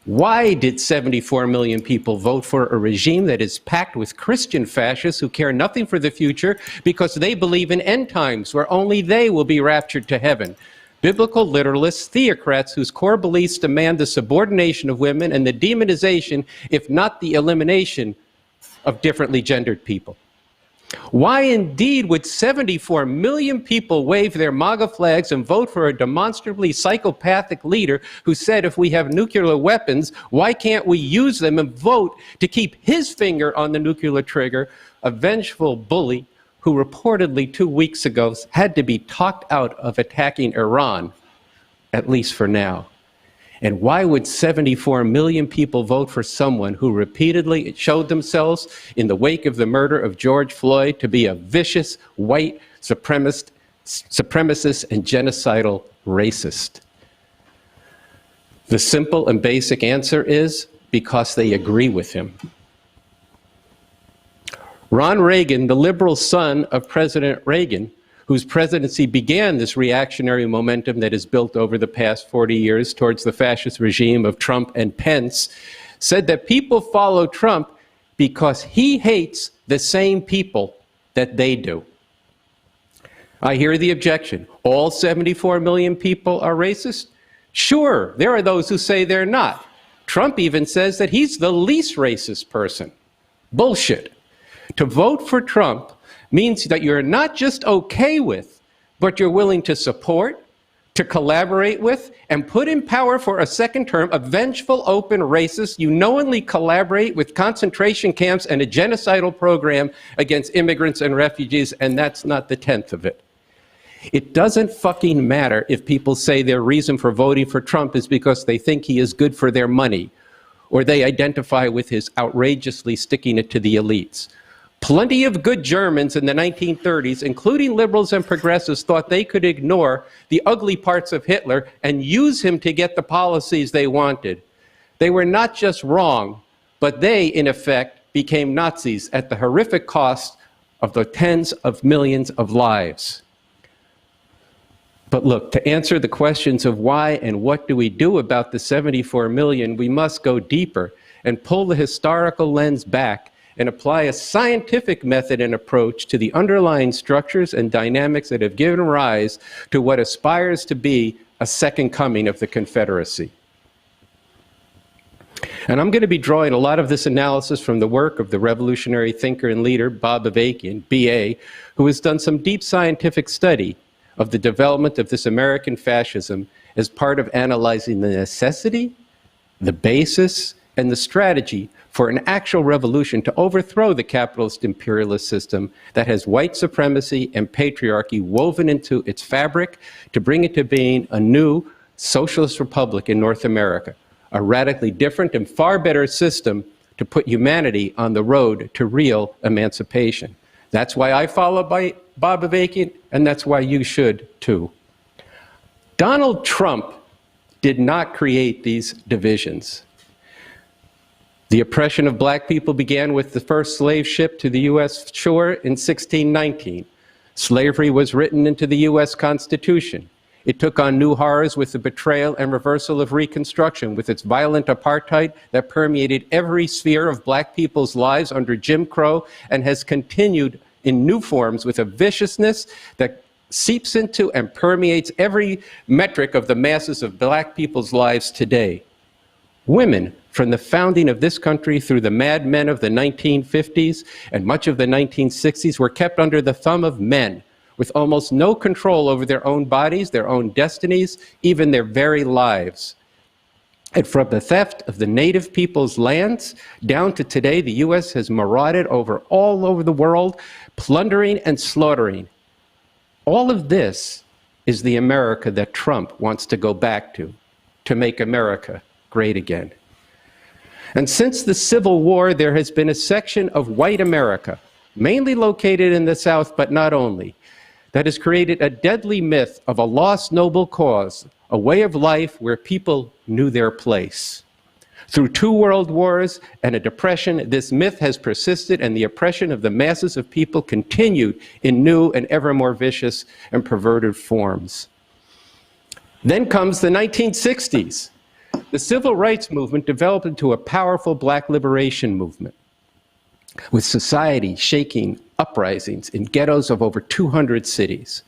S11: Why did 74 million people vote for a regime that is packed with Christian fascists who care nothing for the future because they believe in end times where only they will be raptured to heaven? Biblical literalists, theocrats whose core beliefs demand the subordination of women and the demonization, if not the elimination, of differently gendered people. Why indeed would 74 million people wave their MAGA flags and vote for a demonstrably psychopathic leader who said if we have nuclear weapons, why can't we use them, and vote to keep his finger on the nuclear trigger, a vengeful bully who reportedly 2 weeks ago had to be talked out of attacking Iran, at least for now? And why would 74 million people vote for someone who repeatedly showed themselves in the wake of the murder of George Floyd to be a vicious, white, supremacist and genocidal racist? The simple and basic answer is because they agree with him. Ron Reagan, the liberal son of President Reagan, whose presidency began this reactionary momentum that has built over the past 40 years towards the fascist regime of Trump and Pence, said that people follow Trump because he hates the same people that they do. I hear the objection. All 74 million people are racist? Sure, there are those who say they're not. Trump even says that he's the least racist person. Bullshit. To vote for Trump means that you're not just okay with, but you're willing to support, to collaborate with, and put in power for a second term a vengeful, open racist. You knowingly collaborate with concentration camps and a genocidal program against immigrants and refugees, and that's not the tenth of it. It doesn't fucking matter if people say their reason for voting for Trump is because they think he is good for their money, or they identify with his outrageously sticking it to the elites. Plenty of good Germans in the 1930s, including liberals and progressives, thought they could ignore the ugly parts of Hitler and use him to get the policies they wanted. They were not just wrong, but they, in effect, became Nazis at the horrific cost of the tens of millions of lives. But look, to answer the questions of why and what do we do about the 74 million, we must go deeper and pull the historical lens back and apply a scientific method and approach to the underlying structures and dynamics that have given rise to what aspires to be a second coming of the Confederacy. And I'm going to be drawing a lot of this analysis from the work of the revolutionary thinker and leader, Bob Avakian, B.A., who has done some deep scientific study of the development of this American fascism as part of analyzing the necessity, the basis, and the strategy for an actual revolution to overthrow the capitalist imperialist system that has white supremacy and patriarchy woven into its fabric to bring into being a new socialist republic in North America, a radically different and far better system to put humanity on the road to real emancipation. That's why I follow Bob Avakian, and that's why you should too. Donald Trump did not create these divisions. The oppression of black people began with the first slave ship to the U.S. shore in 1619. Slavery was written into the U.S. Constitution. It took on new horrors with the betrayal and reversal of Reconstruction, with its violent apartheid that permeated every sphere of black people's lives under Jim Crow and has continued in new forms with a viciousness that seeps into and permeates every metric of the masses of black people's lives today. Women, from the founding of this country through the Mad Men of the 1950s and much of the 1960s, were kept under the thumb of men, with almost no control over their own bodies, their own destinies, even their very lives. And from the theft of the native people's lands down to today, the U.S. has marauded all over the world, plundering and slaughtering. All of this is the America that Trump wants to go back to make America great again. And since the Civil War, there has been a section of white America, mainly located in the South, but not only, that has created a deadly myth of a lost noble cause, a way of life where people knew their place. Through 2 world wars and a depression, this myth has persisted, and the oppression of the masses of people continued in new and ever more vicious and perverted forms. Then comes the 1960s. The civil rights movement developed into a powerful black liberation movement, with society shaking uprisings in ghettos of over 200 cities.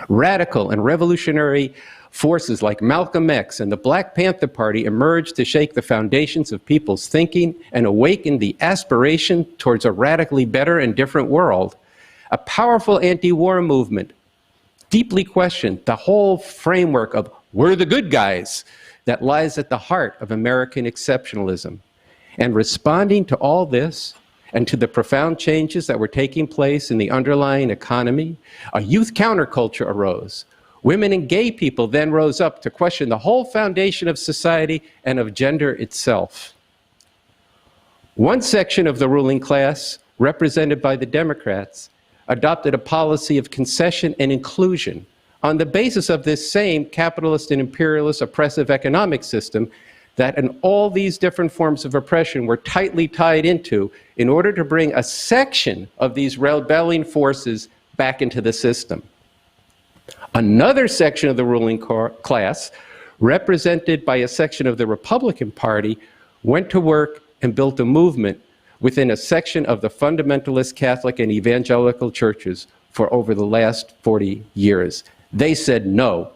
S11: Radical and revolutionary forces like Malcolm X and the Black Panther Party emerged to shake the foundations of people's thinking and awaken the aspiration towards a radically better and different world. A powerful anti-war movement deeply questioned the whole framework of "we're the good guys" that lies at the heart of American exceptionalism. And responding to all this, and to the profound changes that were taking place in the underlying economy, a youth counterculture arose. Women and gay people then rose up to question the whole foundation of society and of gender itself. One section of the ruling class, represented by the Democrats, adopted a policy of concession and inclusion on the basis of this same capitalist and imperialist oppressive economic system that in all these different forms of oppression were tightly tied into in order to bring a section of these rebelling forces back into the system. Another section of the ruling class, represented by a section of the Republican Party, went to work and built a movement within a section of the fundamentalist Catholic and evangelical churches for over the last 40 years. They said no.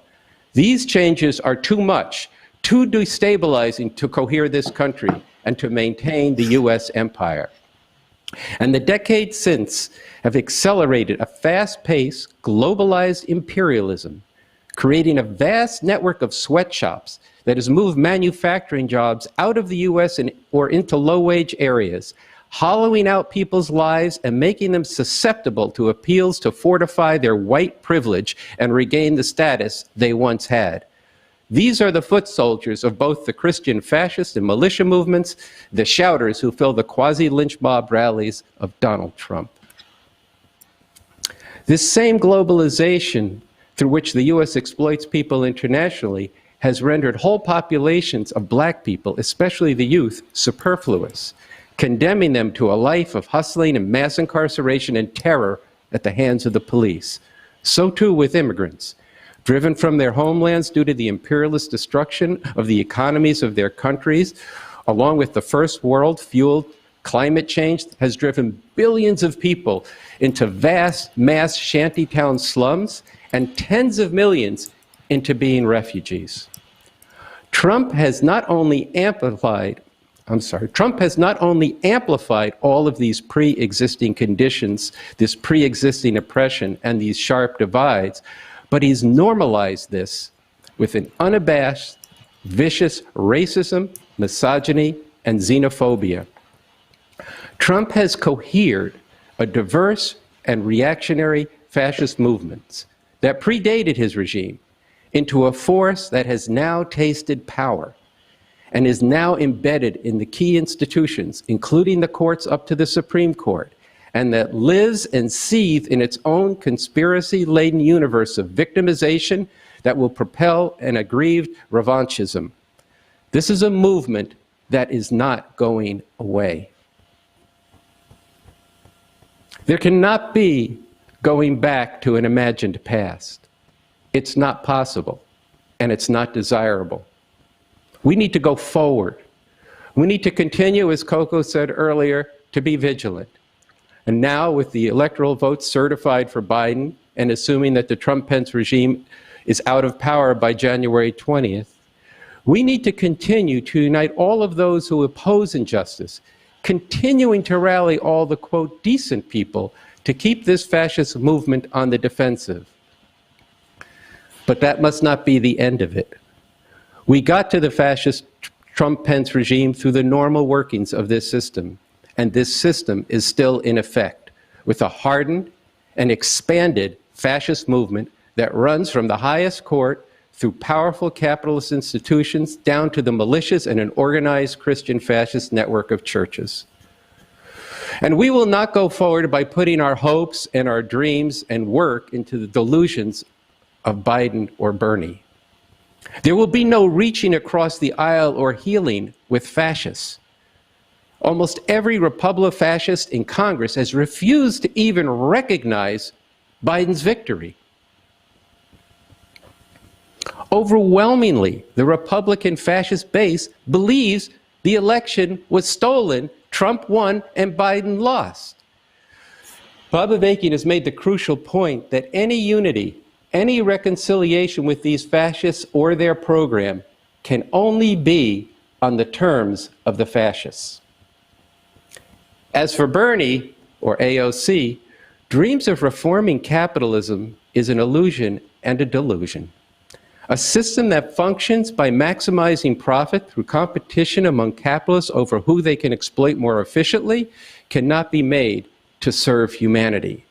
S11: These changes are too much, too destabilizing to cohere this country and to maintain the U.S. empire. And the decades since have accelerated a fast-paced, globalized imperialism, creating a vast network of sweatshops that has moved manufacturing jobs out of the U.S. or into low-wage areas, hollowing out people's lives and making them susceptible to appeals to fortify their white privilege and regain the status they once had. These are the foot soldiers of both the Christian fascist and militia movements, the shouters who fill the quasi-lynch mob rallies of Donald Trump. This same globalization through which the U.S. exploits people internationally has rendered whole populations of black people, especially the youth, superfluous. condemning them to a life of hustling and mass incarceration and terror at the hands of the police. So too with immigrants, driven from their homelands due to the imperialist destruction of the economies of their countries, along with the first world-fueled climate change has driven billions of people into vast mass shantytown slums and tens of millions into being refugees. Trump has not only amplified all of these pre-existing conditions, this pre-existing oppression and these sharp divides, but he's normalized this with an unabashed, vicious racism, misogyny, and xenophobia. Trump has cohered a diverse and reactionary fascist movement that predated his regime into a force that has now tasted power and is now embedded in the key institutions, including the courts up to the Supreme Court, and that lives and seethes in its own conspiracy-laden universe of victimization that will propel an aggrieved revanchism. This is a movement that is not going away. There cannot be going back to an imagined past. It's not possible, and it's not desirable. We need to go forward. We need to continue, as Coco said earlier, to be vigilant. And now, with the electoral votes certified for Biden, and assuming that the Trump-Pence regime is out of power by January 20th, we need to continue to unite all of those who oppose injustice, continuing to rally all the, quote, decent people to keep this fascist movement on the defensive. But that must not be the end of it. We got to the fascist Trump-Pence regime through the normal workings of this system, and this system is still in effect, with a hardened and expanded fascist movement that runs from the highest court through powerful capitalist institutions down to the militias and an organized Christian fascist network of churches. And we will not go forward by putting our hopes and our dreams and work into the delusions of Biden or Bernie. There will be no reaching across the aisle or healing with fascists. Almost every Republican-fascist in Congress has refused to even recognize Biden's victory. Overwhelmingly, the Republican fascist base believes the election was stolen, Trump won, and Biden lost. Bob Avakian has made the crucial point that any unity, any reconciliation with these fascists or their program can only be on the terms of the fascists. As for Bernie, or AOC, dreams of reforming capitalism is an illusion and a delusion. A system that functions by maximizing profit through competition among capitalists over who they can exploit more efficiently cannot be made to serve humanity.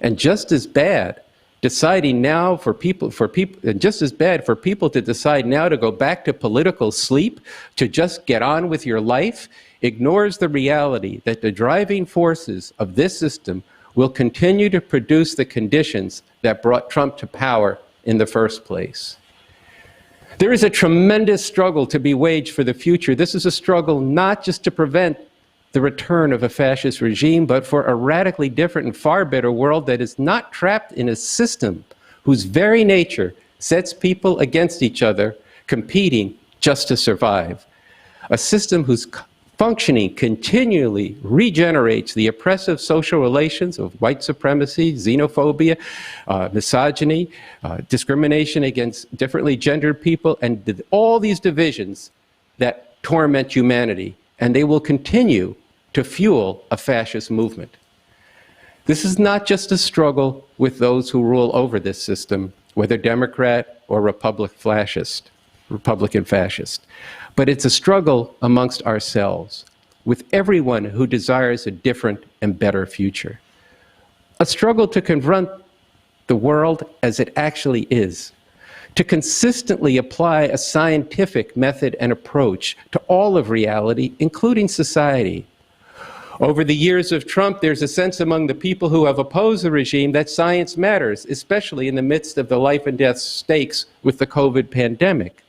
S11: And just as bad, deciding now for people, just as bad for people to decide now to go back to political sleep, to just get on with your life, ignores the reality that the driving forces of this system will continue to produce the conditions that brought Trump to power in the first place. There is a tremendous struggle to be waged for the future. This is a struggle not just to prevent the return of a fascist regime, but for a radically different and far better world that is not trapped in a system whose very nature sets people against each other, competing just to survive. A system whose functioning continually regenerates the oppressive social relations of white supremacy, xenophobia, misogyny, discrimination against differently gendered people, and all these divisions that torment humanity. And they will continue to fuel a fascist movement. This is not just a struggle with those who rule over this system, whether Democrat or Republican fascist, but it's a struggle amongst ourselves, with everyone who desires a different and better future. A struggle to confront the world as it actually is, to consistently apply a scientific method and approach to all of reality, including society. Over the years of Trump, there's a sense among the people who have opposed the regime that science matters, especially in the midst of the life and death stakes with the COVID pandemic.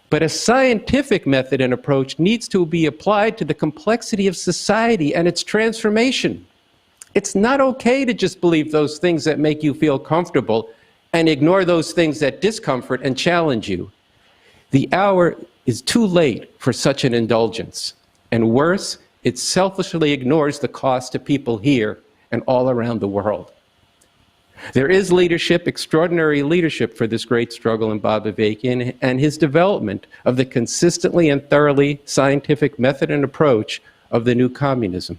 S11: But a scientific method and approach needs to be applied to the complexity of society and its transformation. It's not okay to just believe those things that make you feel comfortable and ignore those things that discomfort and challenge you. The hour is too late for such an indulgence. And worse, it selfishly ignores the cost to people here and all around the world. There is leadership, extraordinary leadership for this great struggle in Bob Avakian and his development of the consistently and thoroughly scientific method and approach of the new communism.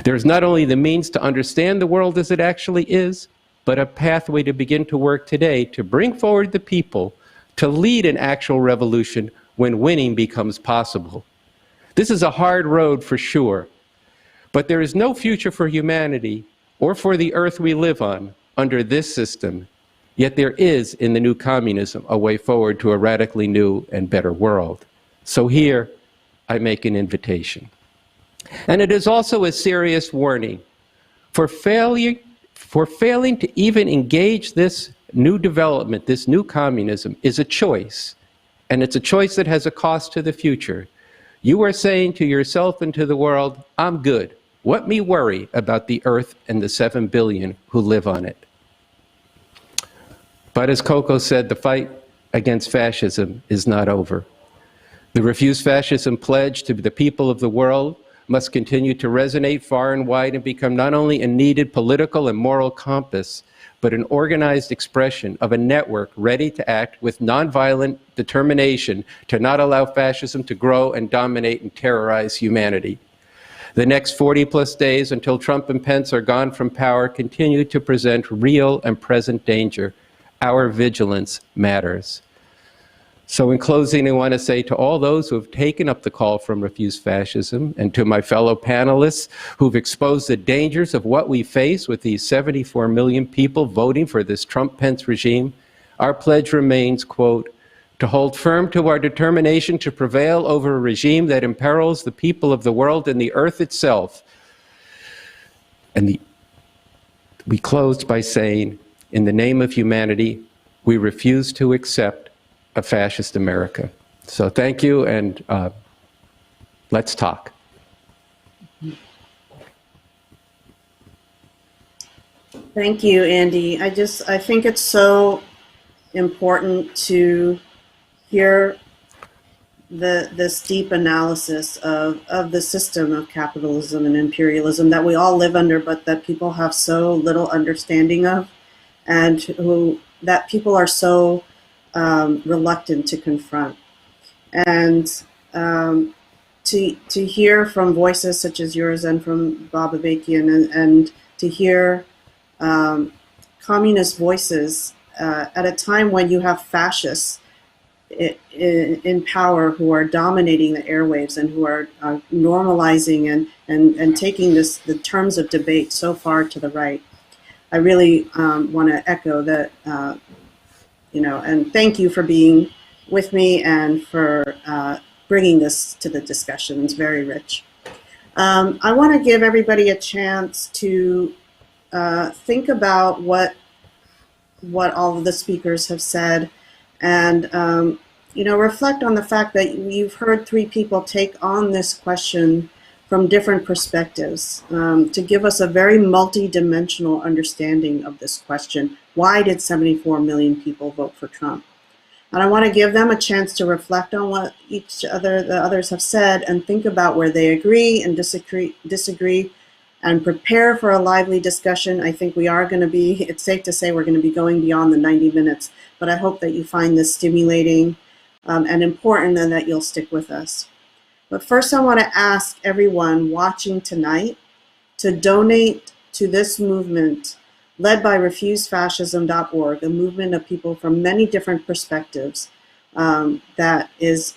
S11: There is not only the means to understand the world as it actually is, but a pathway to begin to work today to bring forward the people to lead an actual revolution when winning becomes possible. This is a hard road for sure, but there is no future for humanity or for the earth we live on under this system, yet there is in the new communism a way forward to a radically new and better world. So here I make an invitation. And it is also a serious warning for failing to even engage this new development, this new communism, is a choice. And it's a choice that has a cost to the future. You are saying to yourself and to the world, I'm good. What me worry about the earth and the 7 billion who live on it? But as Coco said, the fight against fascism is not over. The Refuse Fascism pledge to the people of the world must continue to resonate far and wide and become not only a needed political and moral compass, but an organized expression of a network ready to act with nonviolent determination to not allow fascism to grow and dominate and terrorize humanity. The next 40+ days until Trump and Pence are gone from power continue to present real and present danger. Our vigilance matters. So in closing, I want to say to all those who have taken up the call from Refuse Fascism and to my fellow panelists who've exposed the dangers of what we face with these 74 million people voting for this Trump-Pence regime, our pledge remains, quote, to hold firm to our determination to prevail over a regime that imperils the people of the world and the earth itself. And we closed by saying, in the name of humanity, we refuse to accept a fascist America. So thank you, and let's talk.
S1: Thank you, Andy. I think it's so important to hear this deep analysis of the system of capitalism and imperialism that we all live under, but that people have so little understanding of, and that people are so reluctant to confront. And to hear from voices such as yours and from Bob Avakian, and to hear communist voices at a time when you have fascists in power who are dominating the airwaves and who are normalizing and taking the terms of debate so far to the right. I really want to echo that, and thank you for being with me and for bringing this to the discussion. It's very rich. I want to give everybody a chance to think about what all of the speakers have said, and reflect on the fact that you've heard 3 people take on this question from different perspectives to give us a very multi-dimensional understanding of this question. Why did 74 million people vote for Trump? And I want to give them a chance to reflect on what the others have said and think about where they agree and disagree, and prepare for a lively discussion. I think we are going to be, it's safe to say we're going to be going beyond the 90 minutes, but I hope that you find this stimulating and important, and that you'll stick with us. But first I want to ask everyone watching tonight to donate to this movement led by refusefascism.org, a movement of people from many different perspectives that is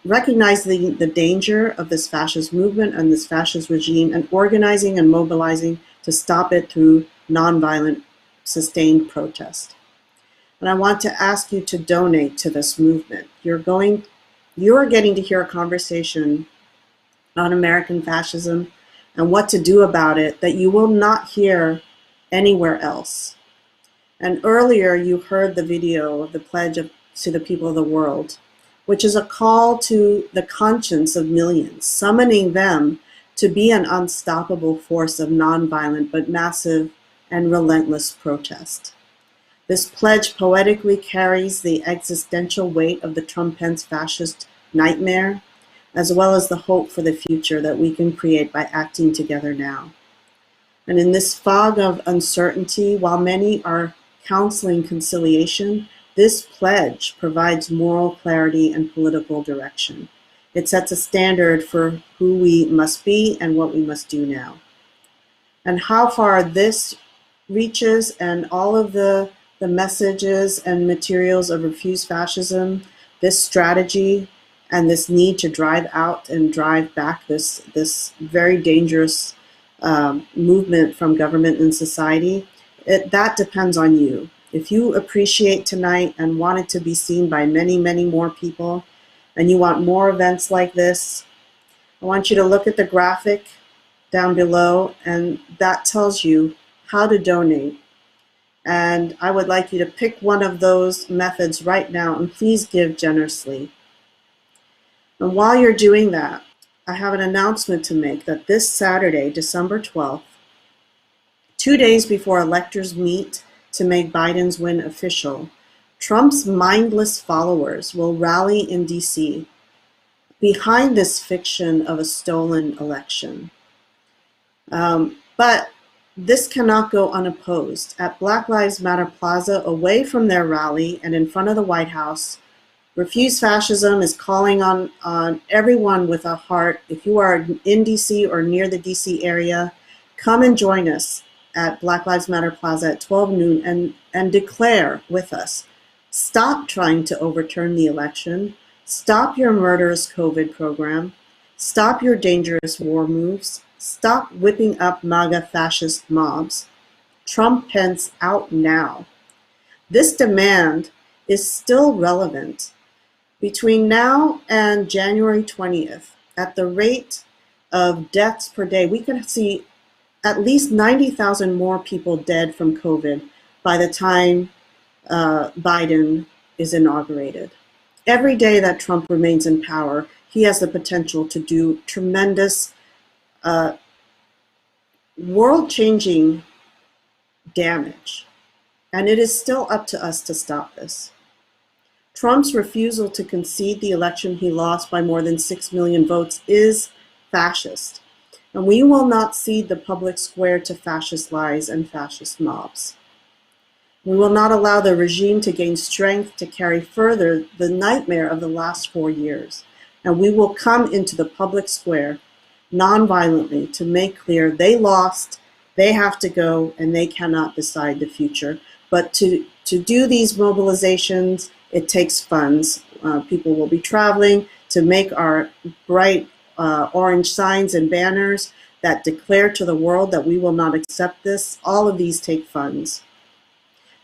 S1: recognizing the danger of this fascist movement and this fascist regime, and organizing and mobilizing to stop it through nonviolent, sustained protest. And I want to ask you to donate to this movement. You are getting to hear a conversation on American fascism and what to do about it that you will not hear anywhere else. And earlier you heard the video of the pledge of to the people of the world, which is a call to the conscience of millions, summoning them to be an unstoppable force of nonviolent but massive and relentless protest. This pledge poetically carries the existential weight of the Trump-Pence fascist nightmare, as well as the hope for the future that we can create by acting together now. And in this fog of uncertainty, while many are counseling conciliation, this pledge provides moral clarity and political direction. It sets a standard for who we must be and what we must do now. And how far this reaches, and all of the messages and materials of Refuse Fascism, this strategy and this need to drive out and drive back this very dangerous movement from government and society, that depends on you. If you appreciate tonight and want it to be seen by many, many more people, and you want more events like this, I want you to look at the graphic down below, and that tells you how to donate. And I would like you to pick one of those methods right now, and please give generously. And while you're doing that, I have an announcement to make that this Saturday, December 12th, 2 days before electors meet to make Biden's win official, Trump's mindless followers will rally in DC behind this fiction of a stolen election. But this cannot go unopposed. At Black Lives Matter Plaza, away from their rally and in front of the White House, Refuse Fascism is calling on everyone with a heart. If you are in DC or near the DC area, come and join us at Black Lives Matter Plaza at 12 noon and declare with us. Stop trying to overturn the election. Stop your murderous COVID program. Stop your dangerous war moves. Stop whipping up MAGA fascist mobs. Trump Pence out now. This demand is still relevant. Between now and January 20th, at the rate of deaths per day, we could see at least 90,000 more people dead from COVID by the time Biden is inaugurated. Every day that Trump remains in power, he has the potential to do tremendous world-changing damage, and it is still up to us to stop this. Trump's refusal to concede the election he lost by more than 6 million votes is fascist, and we will not cede the public square to fascist lies and fascist mobs. We will not allow the regime to gain strength to carry further the nightmare of the last 4 years, and we will come into the public square nonviolently to make clear they lost, they have to go, and they cannot decide the future. But to do these mobilizations, it takes funds. People will be traveling to make our bright orange signs and banners that declare to the world that we will not accept this. All of these take funds.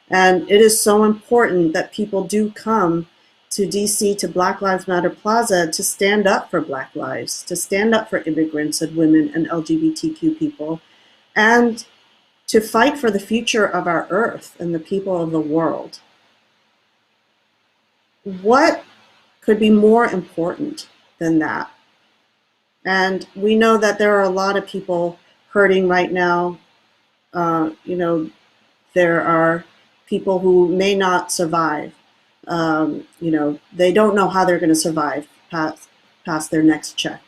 S1: And it is so important that people do come to DC, to Black Lives Matter Plaza, to stand up for Black lives, to stand up for immigrants and women and LGBTQ people, and to fight for the future of our earth and the people of the world. What could be more important than that? And we know that there are a lot of people hurting right now. There are people who may not survive. They don't know how they're going to survive past their next check,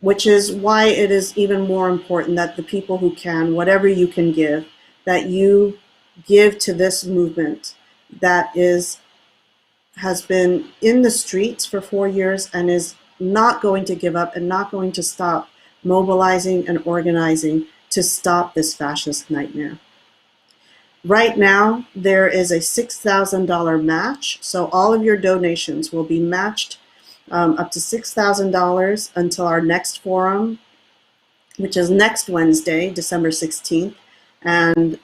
S1: which is why it is even more important that the people who can, whatever you can give, that you give to this movement that has been in the streets for 4 years and is not going to give up and not going to stop mobilizing and organizing to stop this fascist nightmare. Right now, there is a $6,000 match, so all of your donations will be matched up to $6,000 until our next forum, which is next Wednesday, December 16th, and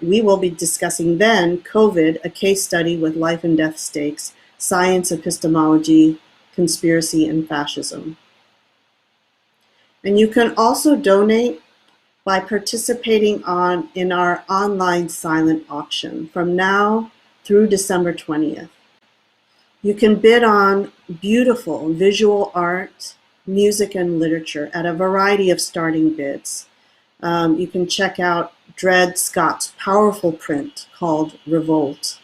S1: we will be discussing then COVID, a case study with life and death stakes, science, epistemology, conspiracy, and fascism. And you can also donate by participating in our online silent auction. From now through December 20th. You can bid on beautiful visual art, music, and literature at a variety of starting bids. You can check out Dred Scott's powerful print called Revolt,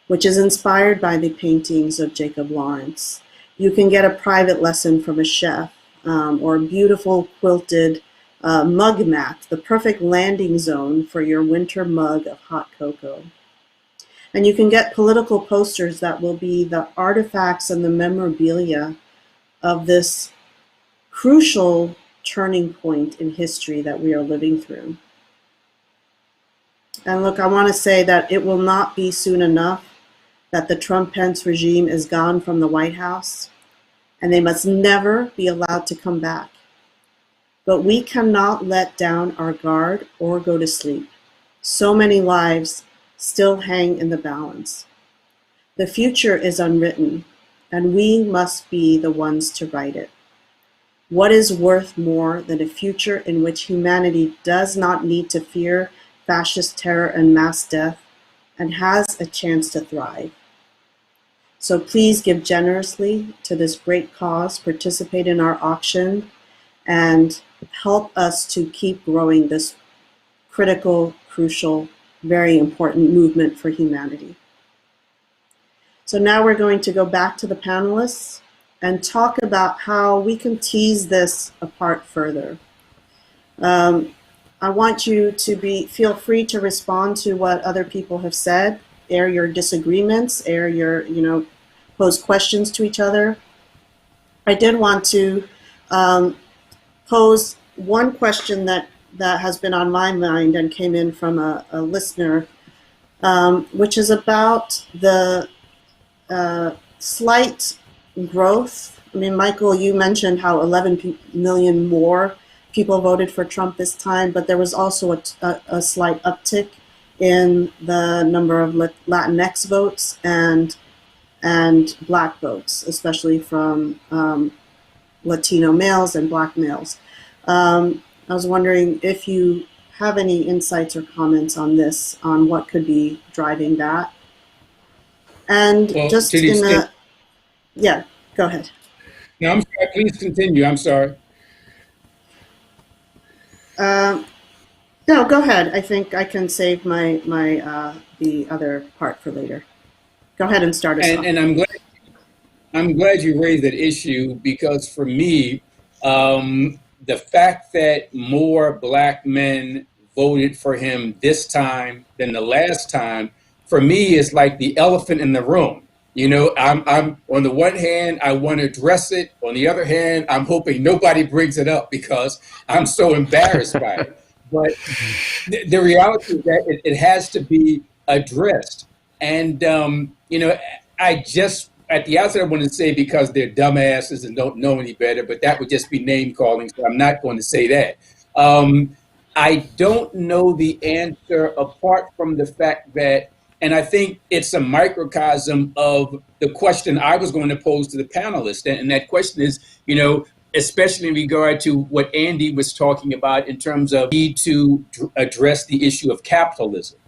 S1: which is inspired by the paintings of Jacob Lawrence. You can get a private lesson from a chef, or a beautiful quilted mug mat, the perfect landing zone for your winter mug of hot cocoa. And you can get political posters that will be the artifacts and the memorabilia of this crucial turning point in history that we are living through. And look, I want to say that it will not be soon enough that the Trump-Pence regime is gone from the White House, and they must never be allowed to come back. But we cannot let down our guard or go to sleep. So many lives still hang in the balance. The future is unwritten, and we must be the ones to write it. What is worth more than a future in which humanity does not need to fear fascist terror and mass death and has a chance to thrive? So please give generously to this great cause, participate in our auction, and help us to keep growing this critical, crucial, very important movement for humanity. So now we're going to go back to the panelists and talk about how we can tease this apart further. I want you to feel free to respond to what other people have said, air your disagreements, air your, pose questions to each other. I did want to pose one question that has been on my mind and came in from a listener, which is about the slight growth. I mean, Michael, you mentioned how 11 million more people voted for Trump this time, but there was also a slight uptick in the number of Latinx votes and Black votes, especially from Latino males and Black males. I was wondering if you have any insights or comments on this, on what could be driving that. And well, just in a, yeah, go ahead.
S9: No, I'm sorry, please continue, I'm sorry.
S1: No, go ahead. I think I can save my the other part for later. Go ahead and start us off.
S9: And I'm glad you raised that issue, because for me, the fact that more Black men voted for him this time than the last time, for me, is like the elephant in the room. I'm on the one hand, I want to address it. On the other hand, I'm hoping nobody brings it up because I'm so embarrassed by it. But the reality is that it has to be addressed. And, I just, at the outset, I want to say, because they're dumbasses and don't know any better, but that would just be name calling, so I'm not going to say that. I don't know the answer, apart from the fact that, and I think it's a microcosm of the question I was going to pose to the panelists. And that question is, especially in regard to what Andy was talking about in terms of need to address the issue of capitalism.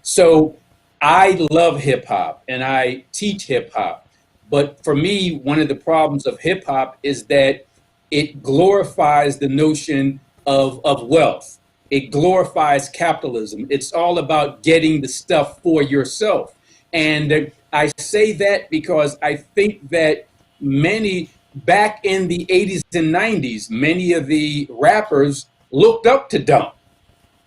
S9: So I love hip hop and I teach hip hop. But for me, one of the problems of hip hop is that it glorifies the notion of wealth. It glorifies capitalism. It's all about getting the stuff for yourself. And I say that because I think that back in the 80s and 90s, many of the rappers looked up to Dump.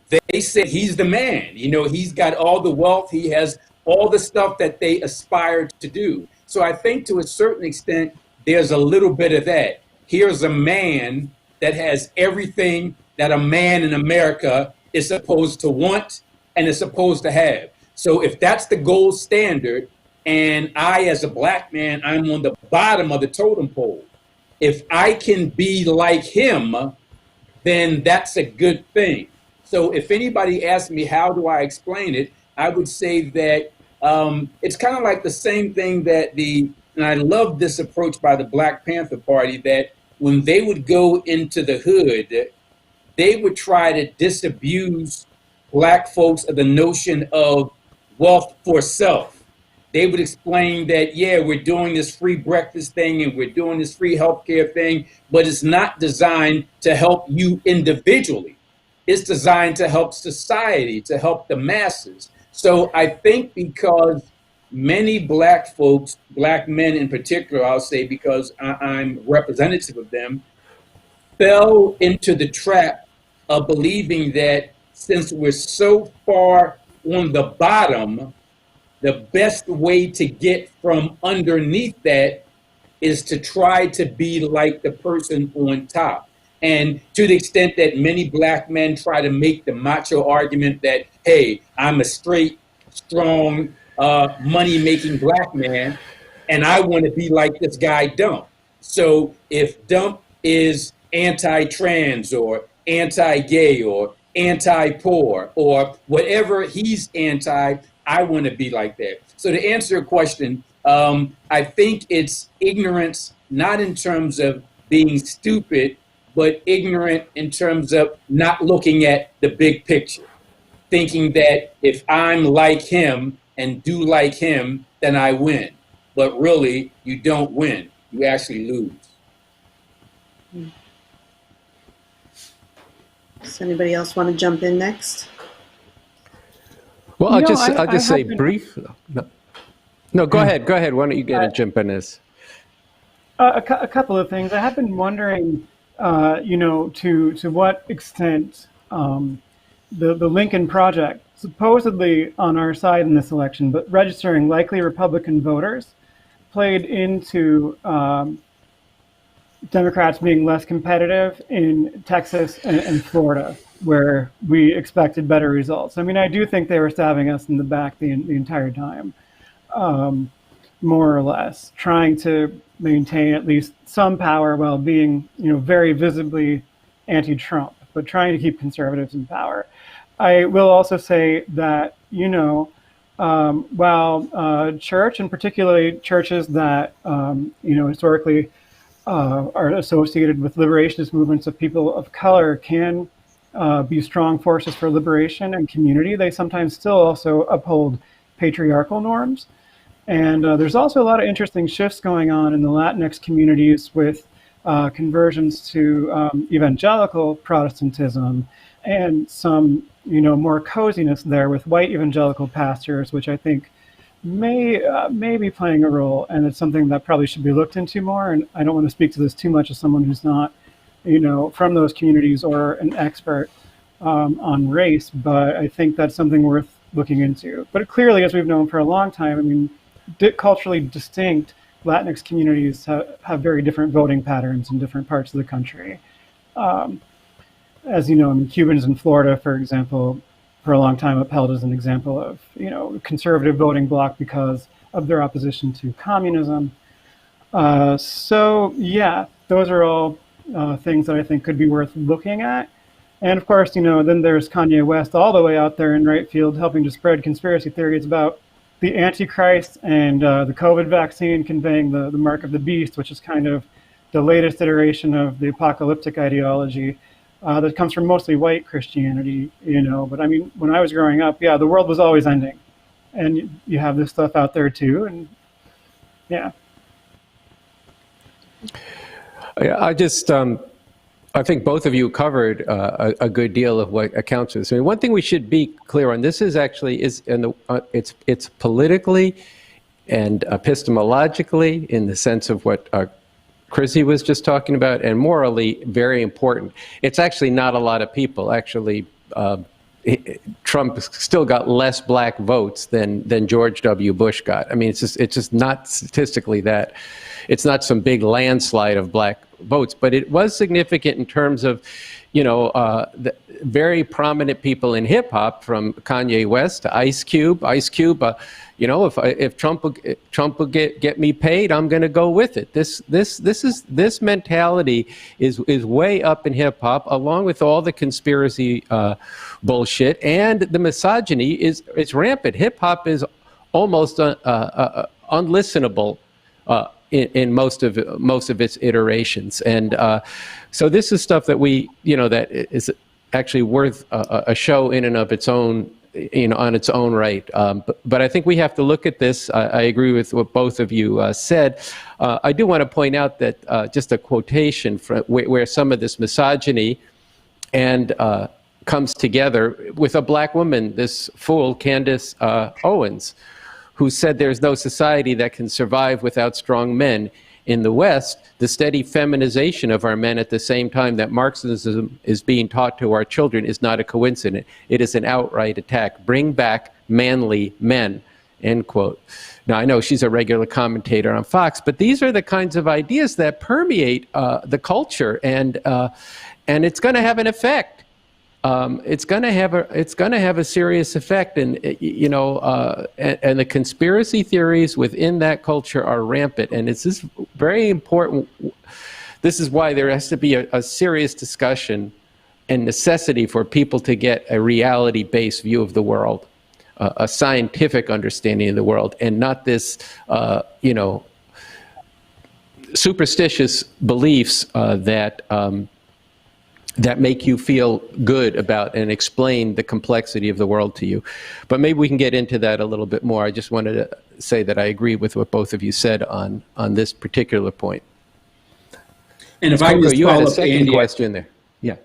S9: They said he's the man. He's got all the wealth. He has all the stuff that they aspired to do. So I think to a certain extent, there's a little bit of that. Here's a man that has everything that a man in America is supposed to want and is supposed to have. So if that's the gold standard, and I, as a Black man, I'm on the bottom of the totem pole, if I can be like him, then that's a good thing. So if anybody asks me how do I explain it, I would say that it's kind of like the same thing that and I love this approach by the Black Panther Party, that when they would go into the hood, they would try to disabuse Black folks of the notion of wealth for self. they would explain that, yeah, we're doing this free breakfast thing and we're doing this free healthcare thing, but it's not designed to help you individually. It's designed to help society, to help the masses. So I think because many Black folks, Black men in particular, I'll say, because I'm representative of them, fell into the trap of believing that since we're so far on the bottom, the best way to get from underneath that is to try to be like the person on top. And to the extent that many Black men try to make the macho argument that, hey, I'm a straight, strong, money-making Black man, and I want to be like this guy Dump. So if Dump is anti-trans or anti-gay or anti-poor or whatever he's anti, I want to be like that. So to answer your question, I think it's ignorance, not in terms of being stupid, but ignorant in terms of not looking at the big picture, thinking that if I'm like him and do like him, then I win. But really, you don't win. You actually lose.
S1: Does anybody else want to jump in next?
S11: Well, I'll just say brief. No, go ahead. Go ahead. Why don't you get a jump in this?
S10: A couple of things. I have been wondering, to what extent the Lincoln Project, supposedly on our side in this election, but registering likely Republican voters, played into Democrats being less competitive in Texas and Florida, where we expected better results. I mean, I do think they were stabbing us in the back the entire time, more or less, trying to maintain at least some power while being, very visibly anti-Trump, but trying to keep conservatives in power. I will also say that, while church, and particularly churches that, historically are associated with liberationist movements of people of color can be strong forces for liberation and community, they sometimes still also uphold patriarchal norms. And there's also a lot of interesting shifts going on in the Latinx communities with conversions to evangelical Protestantism and some, more coziness there with white evangelical pastors, which I think may be playing a role, and it's something that probably should be looked into more. And I don't want to speak to this too much as someone who's not, from those communities or an expert on race, but I think that's something worth looking into. But clearly, as we've known for a long time, I mean, culturally distinct Latinx communities have very different voting patterns in different parts of the country. As you know, I mean, Cubans in Florida, for example, for a long time upheld as an example of, conservative voting bloc because of their opposition to communism. So yeah, those are all things that I think could be worth looking at. And of course, then there's Kanye West all the way out there in right field helping to spread conspiracy theories about the Antichrist and the COVID vaccine conveying the mark of the beast, which is kind of the latest iteration of the apocalyptic ideology that comes from mostly white Christianity, But I mean, when I was growing up, yeah, the world was always ending. And you have this stuff out there too, and yeah.
S11: I think both of you covered a good deal of what accounts for this. I mean, one thing we should be clear on: this is actually it's politically and epistemologically, in the sense of what Chrissy was just talking about, and morally very important. It's actually not a lot of people. Actually, Trump still got less black votes than George W. Bush got. I mean, it's just not statistically that. It's not some big landslide of black votes, but it was significant in terms of, the very prominent people in hip hop, from Kanye West to Ice Cube. If Trump will get me paid, I'm going to go with it. This mentality is way up in hip hop, along with all the conspiracy bullshit, and the misogyny is rampant. Hip hop is almost unlistenable in most of its iterations, and so this is stuff that that is actually worth a show in and of its own on its own right. But I think we have to look at this. I agree with what both of you said. I do want to point out that just a quotation from where some of this misogyny and comes together with a black woman, this fool, Candace Owens, who said there's no society that can survive without strong men. In the West, the steady feminization of our men at the same time that Marxism is being taught to our children is not a coincidence. It is an outright attack. Bring back manly men, end quote. Now, I know she's a regular commentator on Fox, but these are the kinds of ideas that permeate the culture, and it's going to have an effect. It's going to have a serious effect, and and the conspiracy theories within that culture are rampant, and it's just very important. This is why there has to be a serious discussion and necessity for people to get a reality-based view of the world, a scientific understanding of the world, and not this, superstitious beliefs that make you feel good about and explain the complexity of the world to you. But maybe we can get into that a little bit more. I just wanted to say that I agree with what both of you said on this particular point.
S9: And if I
S11: Coco,
S9: just
S11: you had
S9: follow
S11: a
S9: up
S11: second
S9: Andy,
S11: question there. Yeah.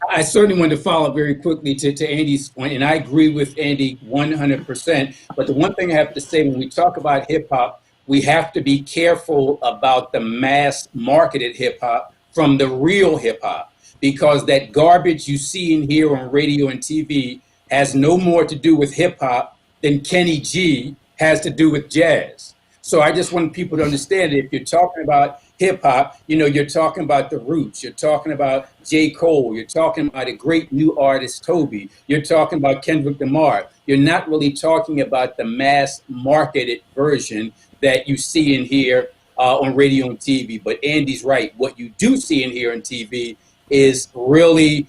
S9: I certainly want to follow up very quickly to Andy's point, and I agree with Andy 100%. But the one thing I have to say, when we talk about hip hop, we have to be careful about the mass marketed hip hop from the real hip hop, because that garbage you see and hear on radio and TV has no more to do with hip hop than Kenny G has to do with jazz. So I just want people to understand that if you're talking about hip hop, you're talking about the Roots, you're talking about J. Cole, you're talking about a great new artist, Toby, you're talking about Kendrick Lamar. You're not really talking about the mass marketed version that you see and hear on radio and TV. But Andy's right. What you do see and hear on TV is really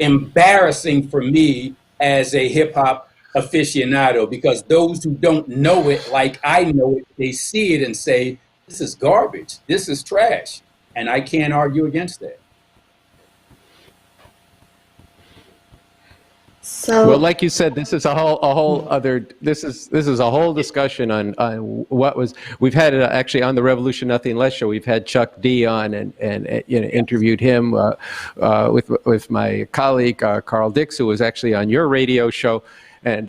S9: embarrassing for me as a hip hop aficionado, because those who don't know it like I know it, they see it and say, this is garbage, this is trash. And I can't argue against that.
S1: So,
S11: Well, like you said, this is a whole other. This is a whole discussion on what was. We've had actually on the Revolution Nothing Less show. We've had Chuck D on and interviewed him with my colleague Carl Dix, who was actually on your radio show, and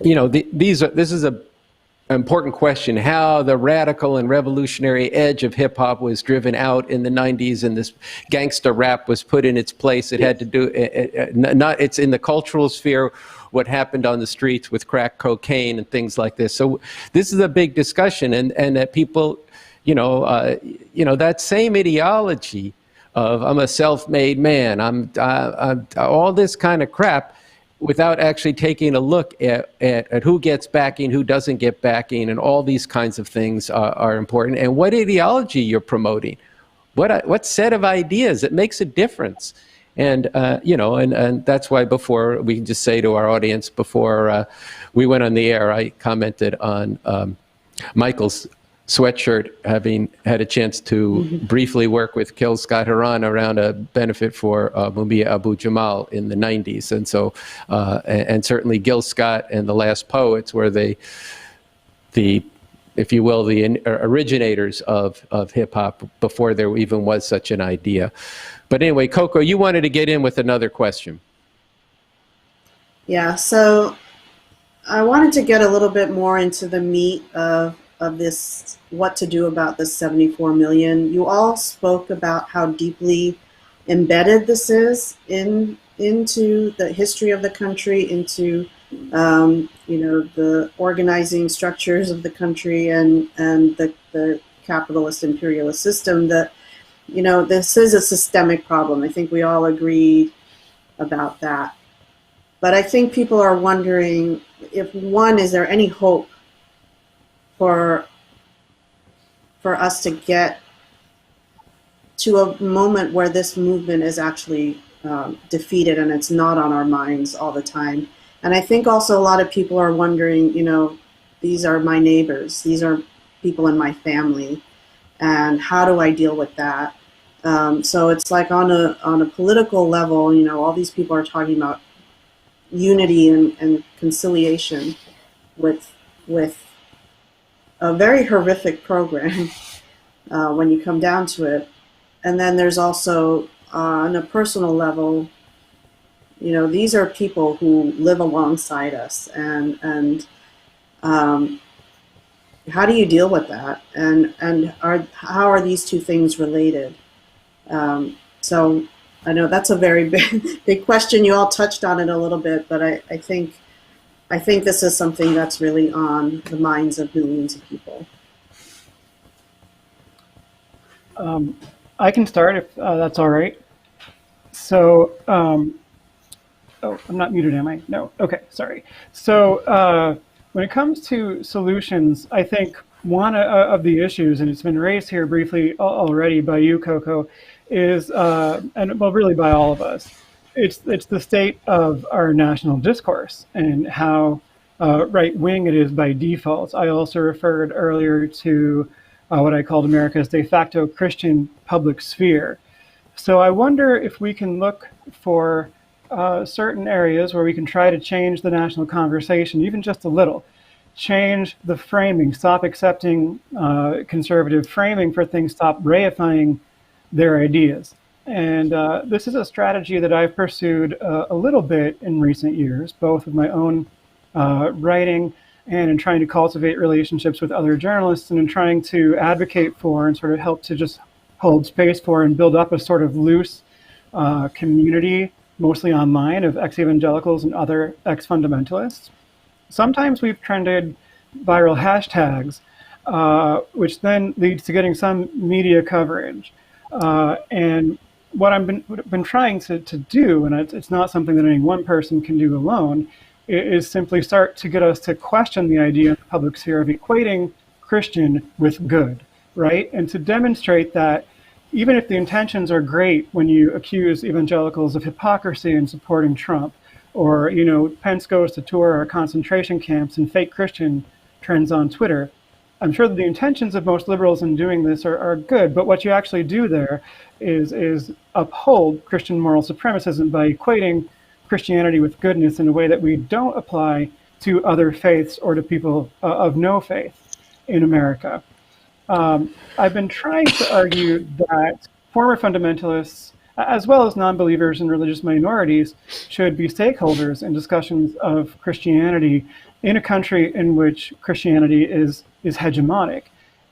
S11: this is a important question, how the radical and revolutionary edge of hip hop was driven out in the 90s and this gangster rap was put in its place. It had to do, it's in the cultural sphere, what happened on the streets with crack cocaine and things like this. So this is a big discussion, and that people, that same ideology of I'm a self-made man, I'm all this kind of crap, without actually taking a look at who gets backing, who doesn't get backing, and all these kinds of things are important. And what ideology you're promoting, what set of ideas, it makes a difference. And and that's why before we can just say to our audience, before we went on the air, I commented on Michael's sweatshirt, having had a chance to briefly work with Gil Scott-Heron around a benefit for Mumia Abu-Jamal in the 90s. And so, and certainly Gil Scott and the Last Poets were the if you will, the originators of hip hop before there even was such an idea. But anyway, Coco, you wanted to get in with another question.
S1: yeah, so I wanted to get a little bit more into the meat of this, what to do about this 74 million. You all spoke about how deeply embedded this is into the history of the country, into the organizing structures of the country and the capitalist imperialist system. That this is a systemic problem. I think we all agreed about that. But I think people are wondering if, one, is there any hope for us to get to a moment where this movement is actually defeated and it's not on our minds all the time. And I think also a lot of people are wondering, these are my neighbors, these are people in my family, and how do I deal with that? So it's like on a political level, all these people are talking about unity and conciliation with a very horrific program when you come down to it. And then there's also, on a personal level, you know, these are people who live alongside us, and how do you deal with that? And how are these two things related? So I know that's a very big question. You all touched on it a little bit, but I think this is something that's really on the minds of millions of people.
S10: I can start if that's all right. So, oh, I'm not muted, am I? No. Okay, sorry. So when it comes to solutions, I think one of the issues, and it's been raised here briefly already by you, Coco, is, and well, really by all of us, it's the state of our national discourse and how right-wing it is by default. I also referred earlier to what I called America's de facto Christian public sphere. So I wonder if we can look for certain areas where we can try to change the national conversation, even just a little. Change the framing, stop accepting conservative framing for things, stop reifying their ideas. And this is a strategy that I've pursued a little bit in recent years, both with my own writing and in trying to cultivate relationships with other journalists and in trying to advocate for and sort of help to just hold space for and build up a sort of loose community, mostly online, of ex-evangelicals and other ex-fundamentalists. Sometimes we've trended viral hashtags, which then leads to getting some media coverage. And what I've been trying to do, and it's not something that any one person can do alone, is simply start to get us to question the idea in the public sphere of equating Christian with good, right? And to demonstrate that even if the intentions are great when you accuse evangelicals of hypocrisy in supporting Trump, or, you know, Pence goes to tour our concentration camps and fake Christian trends on Twitter, I'm sure that the intentions of most liberals in doing this are good, but what you actually do there is uphold Christian moral supremacism by equating Christianity with goodness in a way that we don't apply to other faiths or to people of no faith in America. I've been trying to argue that former fundamentalists, as well as non-believers and religious minorities, should be stakeholders in discussions of Christianity in a country in which Christianity is hegemonic.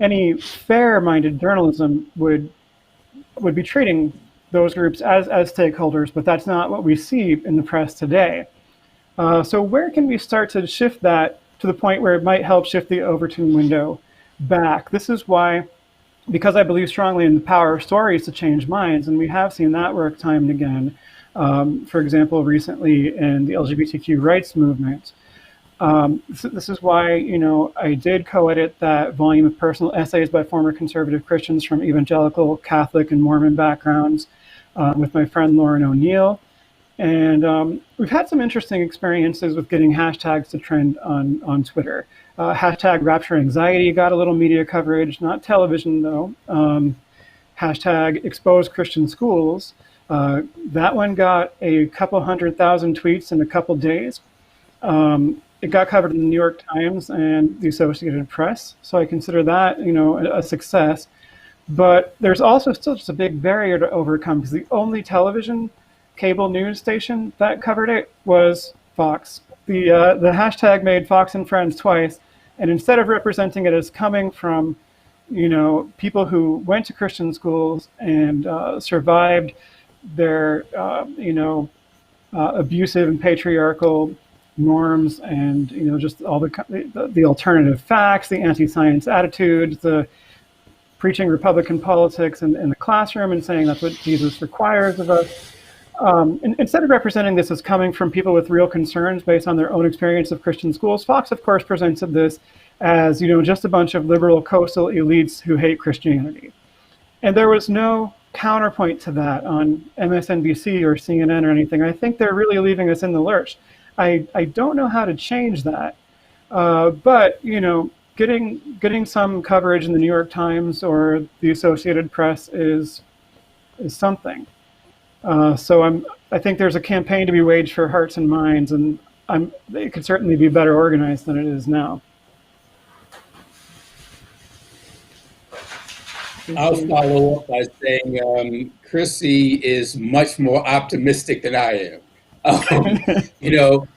S10: Any fair-minded journalism would be treating those groups as stakeholders, but that's not what we see in the press today. So where can we start to shift that to the point where it might help shift the Overton window back? This is why, because I believe strongly in the power of stories to change minds, and we have seen that work time and again, for example, recently in the LGBTQ rights movement. This is why, you know, I did co-edit that volume of personal essays by former conservative Christians from evangelical, Catholic, and Mormon backgrounds with my friend Lauren O'Neill. And we've had some interesting experiences with getting hashtags to trend on Twitter. Hashtag rapture anxiety got a little media coverage, not television though. Hashtag expose Christian schools. That one got a couple 100,000 tweets in a couple days. It got covered in the New York Times and the Associated Press, so I consider that, you know, a success. But there's also still just a big barrier to overcome, because the only television cable news station that covered it was Fox. The hashtag made Fox and Friends twice, and instead of representing it as coming from, you know, people who went to Christian schools and survived their, you know, abusive and patriarchal norms, and, you know, just all the alternative facts, the anti-science attitudes, the preaching Republican politics in the classroom and saying that's what Jesus requires of us. Instead of representing this as coming from people with real concerns based on their own experience of Christian schools, Fox, of course, presented this as, you know, just a bunch of liberal coastal elites who hate Christianity. And there was no counterpoint to that on MSNBC or CNN or anything. I think they're really leaving us in the lurch. I don't know how to change that, but, you know, getting some coverage in the New York Times or the Associated Press is something. I think there's a campaign to be waged for hearts and minds, and it could certainly be better organized than it is now.
S9: I'll follow up by saying Chrissy is much more optimistic than I am. You know,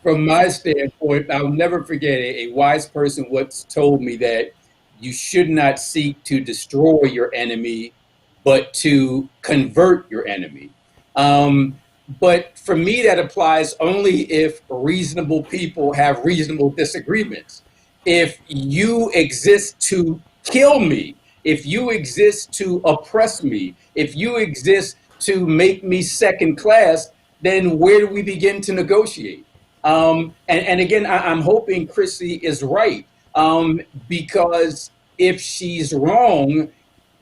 S9: from my standpoint, I'll never forget a wise person once told me that you should not seek to destroy your enemy, but to convert your enemy. But for me, that applies only if reasonable people have reasonable disagreements. If you exist to kill me, if you exist to oppress me, if you exist to make me second class, then where do we begin to negotiate? And again, I'm hoping Chrissy is right, because if she's wrong,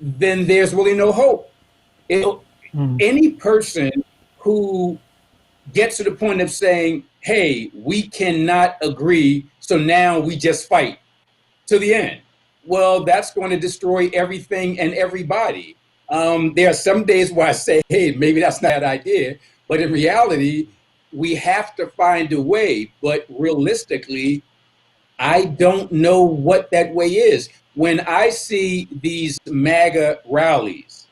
S9: then there's really no hope. Any person who gets to the point of saying, hey, we cannot agree, so now we just fight to the end. Well, that's going to destroy everything and everybody. There are some days where I say, hey, maybe that's not an idea, but in reality, we have to find a way. But realistically, I don't know what that way is. When I see these MAGA rallies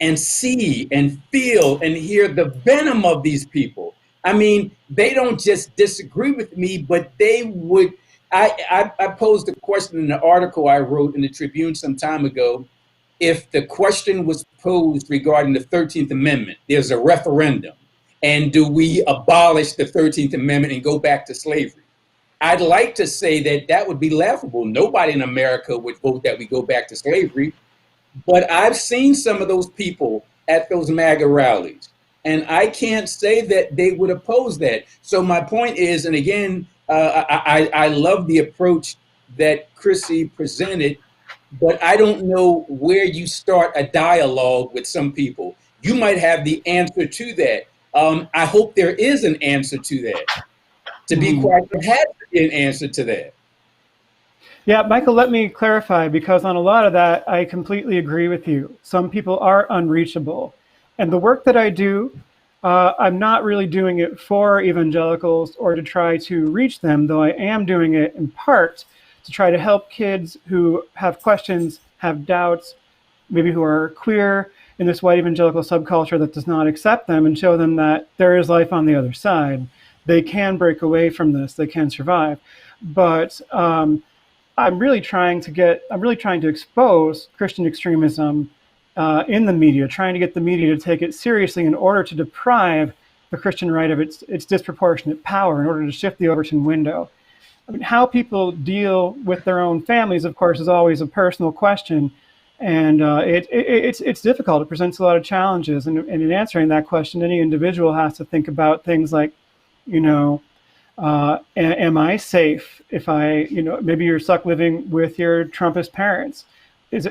S9: and see and feel and hear the venom of these people, I mean, they don't just disagree with me, but they would. I posed a question in an article I wrote in the Tribune some time ago. If the question was posed regarding the 13th Amendment, there's a referendum, and do we abolish the 13th Amendment and go back to slavery? I'd like to say that that would be laughable. Nobody in America would vote that we go back to slavery. But I've seen some of those people at those MAGA rallies, and I can't say that they would oppose that. So my point is, and again, I love the approach that Chrissy presented, but I don't know where you start a dialogue with some people. You might have the answer to that. I hope there is an answer to that. To be quite, there has to be an answer to that.
S10: Yeah, Michael, let me clarify, because on a lot of that, I completely agree with you. Some people are unreachable. And the work that I do, I'm not really doing it for evangelicals or to try to reach them, though I am doing it in part to try to help kids who have questions, have doubts, maybe who are queer in this white evangelical subculture that does not accept them, and show them that there is life on the other side. They can break away from this, they can survive. But I'm really trying to expose Christian extremism in the media, trying to get the media to take it seriously in order to deprive the Christian right of its disproportionate power, in order to shift the Overton window. I mean, how people deal with their own families, of course, is always a personal question, and it's difficult. It presents a lot of challenges, and in answering that question, any individual has to think about things like, am I safe if maybe you're stuck living with your Trumpist parents?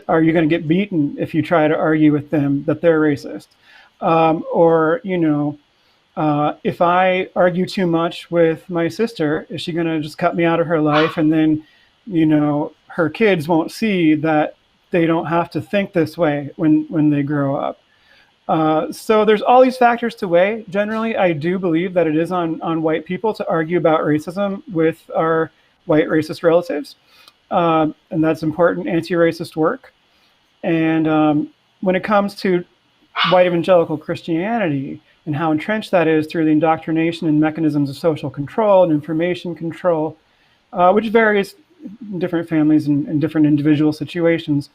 S10: Are you going to get beaten if you try to argue with them that they're racist? If I argue too much with my sister, is she going to just cut me out of her life? And then, her kids won't see that they don't have to think this way when they grow up. So there's all these factors to weigh. Generally, I do believe that it is on white people to argue about racism with our white racist relatives. And that's important anti-racist work. And when it comes to white evangelical Christianity and how entrenched that is through the indoctrination and mechanisms of social control and information control, which varies in different families and different individual situations,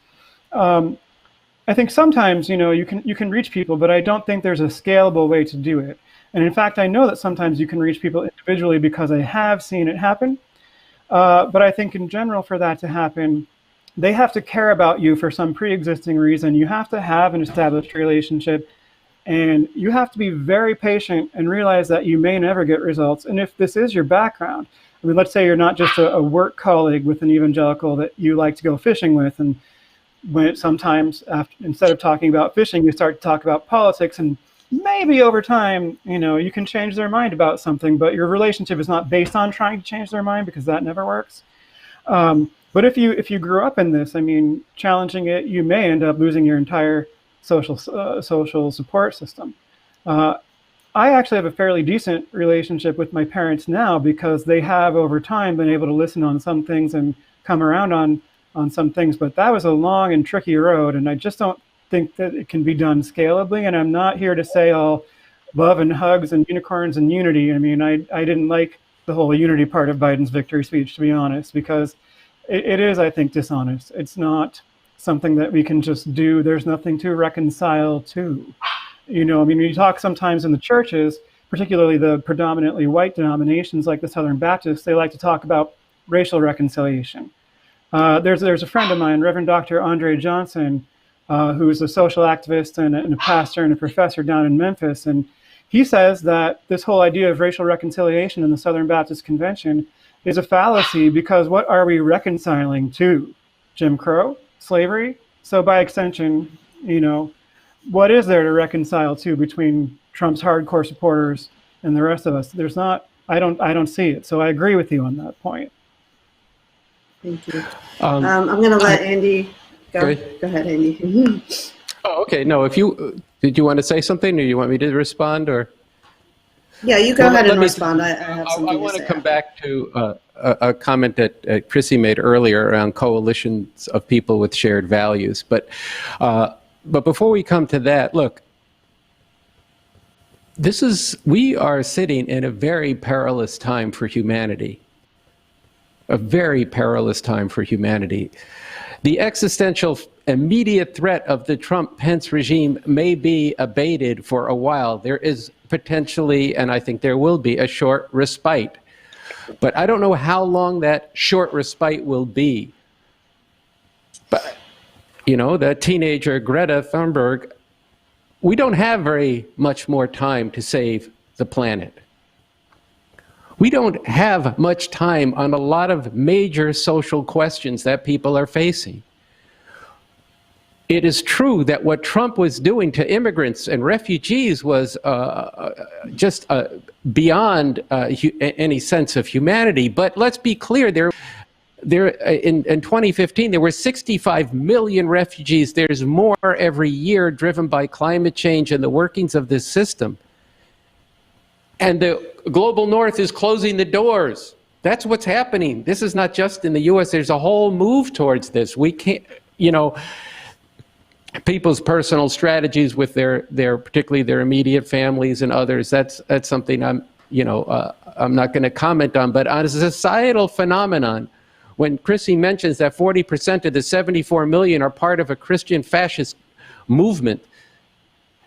S10: I think sometimes, you can reach people, but I don't think there's a scalable way to do it. And in fact, I know that sometimes you can reach people individually because I have seen it happen. But I think in general, for that to happen, they have to care about you for some pre-existing reason. You have to have an established relationship, and you have to be very patient and realize that you may never get results. And if this is your background, I mean, let's say you're not just a work colleague with an evangelical that you like to go fishing with, and when sometimes instead of talking about fishing, you start to talk about politics, and maybe over time, you can change their mind about something, but your relationship is not based on trying to change their mind, because that never works. But if you grew up in this, I mean, challenging it, you may end up losing your entire social support system. I actually have a fairly decent relationship with my parents now because they have over time been able to listen on some things and come around on some things. But that was a long and tricky road, and I just don't think that it can be done scalably. And I'm not here to say all love and hugs and unicorns and unity. I mean, I didn't like the whole unity part of Biden's victory speech, to be honest, because it is, I think, dishonest. It's not something that we can just do. There's nothing to reconcile to. You know, I mean, you talk sometimes in the churches, particularly the predominantly white denominations like the Southern Baptists, they like to talk about racial reconciliation. There's a friend of mine, Reverend Dr. Andre Johnson, who is a social activist and a pastor and a professor down in Memphis. And he says that this whole idea of racial reconciliation in the Southern Baptist Convention is a fallacy because what are we reconciling to? Jim Crow? Slavery? So by extension, you know, what is there to reconcile to between Trump's hardcore supporters and the rest of us? There's not. I don't see it. So I agree with you on that point.
S1: Thank you. I'm going to let Andy go. Go ahead, Andy.
S11: Oh, okay. No, if you did you want to say something, or you want me to respond, or?
S1: Yeah, you go ahead and respond. I have something
S11: I want to come back to a comment that Chrissy made earlier around coalitions of people with shared values, but before we come to that, look, we are sitting in a very perilous time for humanity. A very perilous time for humanity. The existential immediate threat of the Trump-Pence regime may be abated for a while. There is potentially, and I think there will be, a short respite. But I don't know how long that short respite will be. But you know, the teenager Greta Thunberg, we don't have very much more time to save the planet. We don't have much time on a lot of major social questions that people are facing. It is true that what Trump was doing to immigrants and refugees was just beyond any sense of humanity. But let's be clear, in 2015, there were 65 million refugees. There's more every year driven by climate change and the workings of this system. And the global north is closing the doors. That's what's happening. This is not just in the US. There's a whole move towards this. We can't, you know, people's personal strategies with particularly their immediate families and others. That's something I'm not going to comment on. But on a societal phenomenon, when Chrissy mentions that 40% of the 74 million are part of a Christian fascist movement,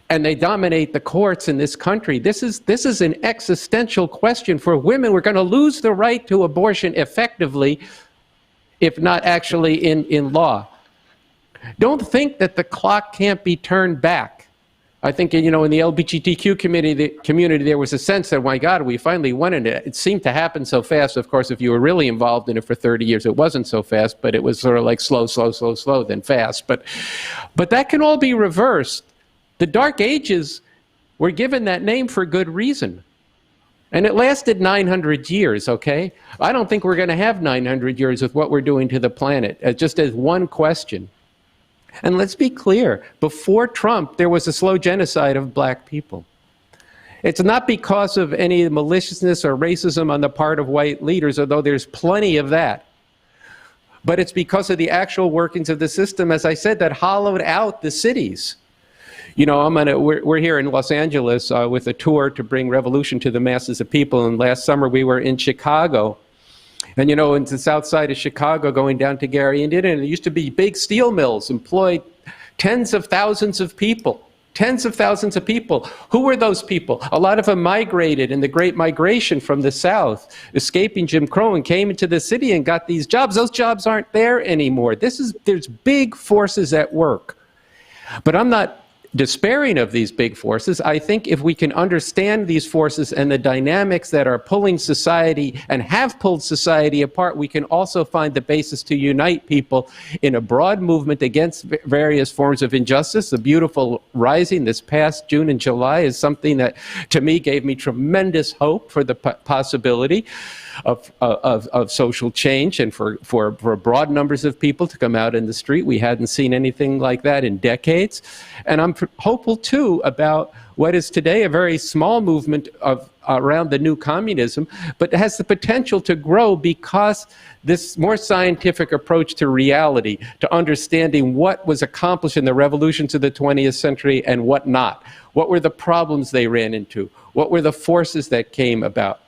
S11: and they dominate the courts in this country, this is an existential question for women. We're going to lose the right to abortion effectively, if not actually in law. Don't think that the clock can't be turned back. I think, you know, in the LGBTQ community, there was a sense that, my God, we finally won it. It seemed to happen so fast. Of course, if you were really involved in it for 30 years, it wasn't so fast, but it was sort of like slow, then fast. But that can all be reversed. The Dark Ages were given that name for good reason. And it lasted 900 years, okay? I don't think we're going to have 900 years with what we're doing to the planet, just as one question. And let's be clear, before Trump, there was a slow genocide of black people. It's not because of any maliciousness or racism on the part of white leaders, although there's plenty of that. But it's because of the actual workings of the system, as I said, that hollowed out the cities. You know, we're here in Los Angeles with a tour to bring revolution to the masses of people. And last summer we were in Chicago. And, you know, in the south side of Chicago, going down to Gary, Indiana, and there used to be big steel mills, employed tens of thousands of people. Tens of thousands of people. Who were those people? A lot of them migrated in the Great Migration from the South, escaping Jim Crow, and came into the city and got these jobs. Those jobs aren't there anymore. There's big forces at work. But I'm not despairing of these big forces. I think if we can understand these forces and the dynamics that are pulling society and have pulled society apart, we can also find the basis to unite people in a broad movement against various forms of injustice. The beautiful rising this past June and July is something that, to me, gave me tremendous hope for the possibility of social change and for broad numbers of people to come out in the street. We hadn't seen anything like that in decades. And I'm hopeful too about what is today a very small movement of around the new communism, but has the potential to grow because this more scientific approach to reality, to understanding what was accomplished in the revolutions of the 20th century and what not. What were the problems they ran into? What were the forces that came about?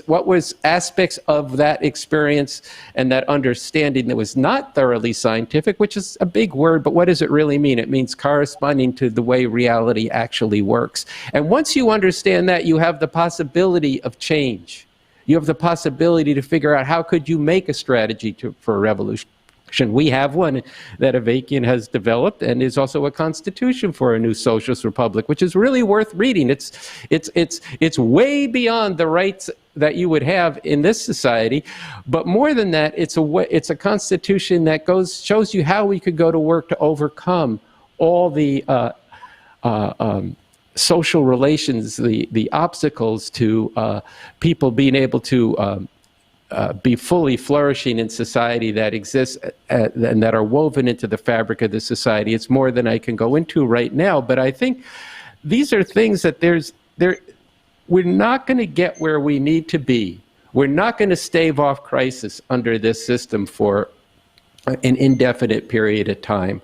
S11: What was aspects of that experience and that understanding that was not thoroughly scientific, which is a big word, but what does it really mean? It means corresponding to the way reality actually works. And once you understand that, you have the possibility of change. You have the possibility to figure out how could you make a strategy for a revolution. We have one that Avakian has developed, and is also a constitution for a new socialist republic, which is really worth reading. It's way beyond the rights that you would have in this society, but more than that, it's a constitution that shows you how we could go to work to overcome all the social relations, the obstacles to people being able to be fully flourishing in society that exists and that are woven into the fabric of the society. It's more than I can go into right now, but I think these are things that we're not going to get where we need to be. We're not going to stave off crisis under this system for an indefinite period of time.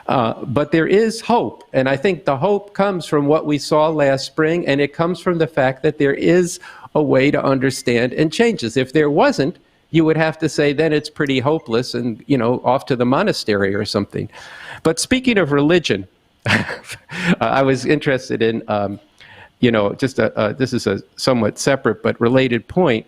S11: But there is hope, and I think the hope comes from what we saw last spring, and it comes from the fact that there is a way to understand and change this. If there wasn't, you would have to say then it's pretty hopeless and, off to the monastery or something. But speaking of religion, I was interested in, this is a somewhat separate but related point.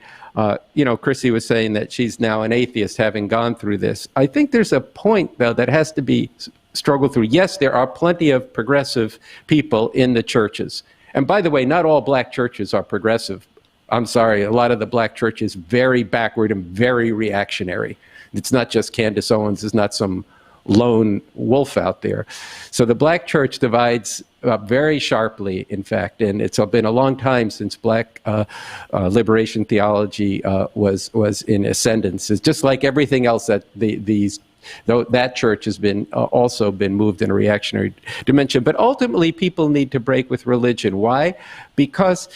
S11: Chrissy was saying that she's now an atheist having gone through this. I think there's a point, though, that has to be struggled through. Yes, there are plenty of progressive people in the churches. And by the way, not all black churches are progressive. I'm sorry, a lot of the black church is very backward and very reactionary. It's not just Candace Owens, it's not some lone wolf out there. So the black church divides very sharply, in fact, and it's been a long time since black liberation theology was in ascendance. It's just like everything else that that church has been also been moved in a reactionary dimension. But ultimately, people need to break with religion. Why? Because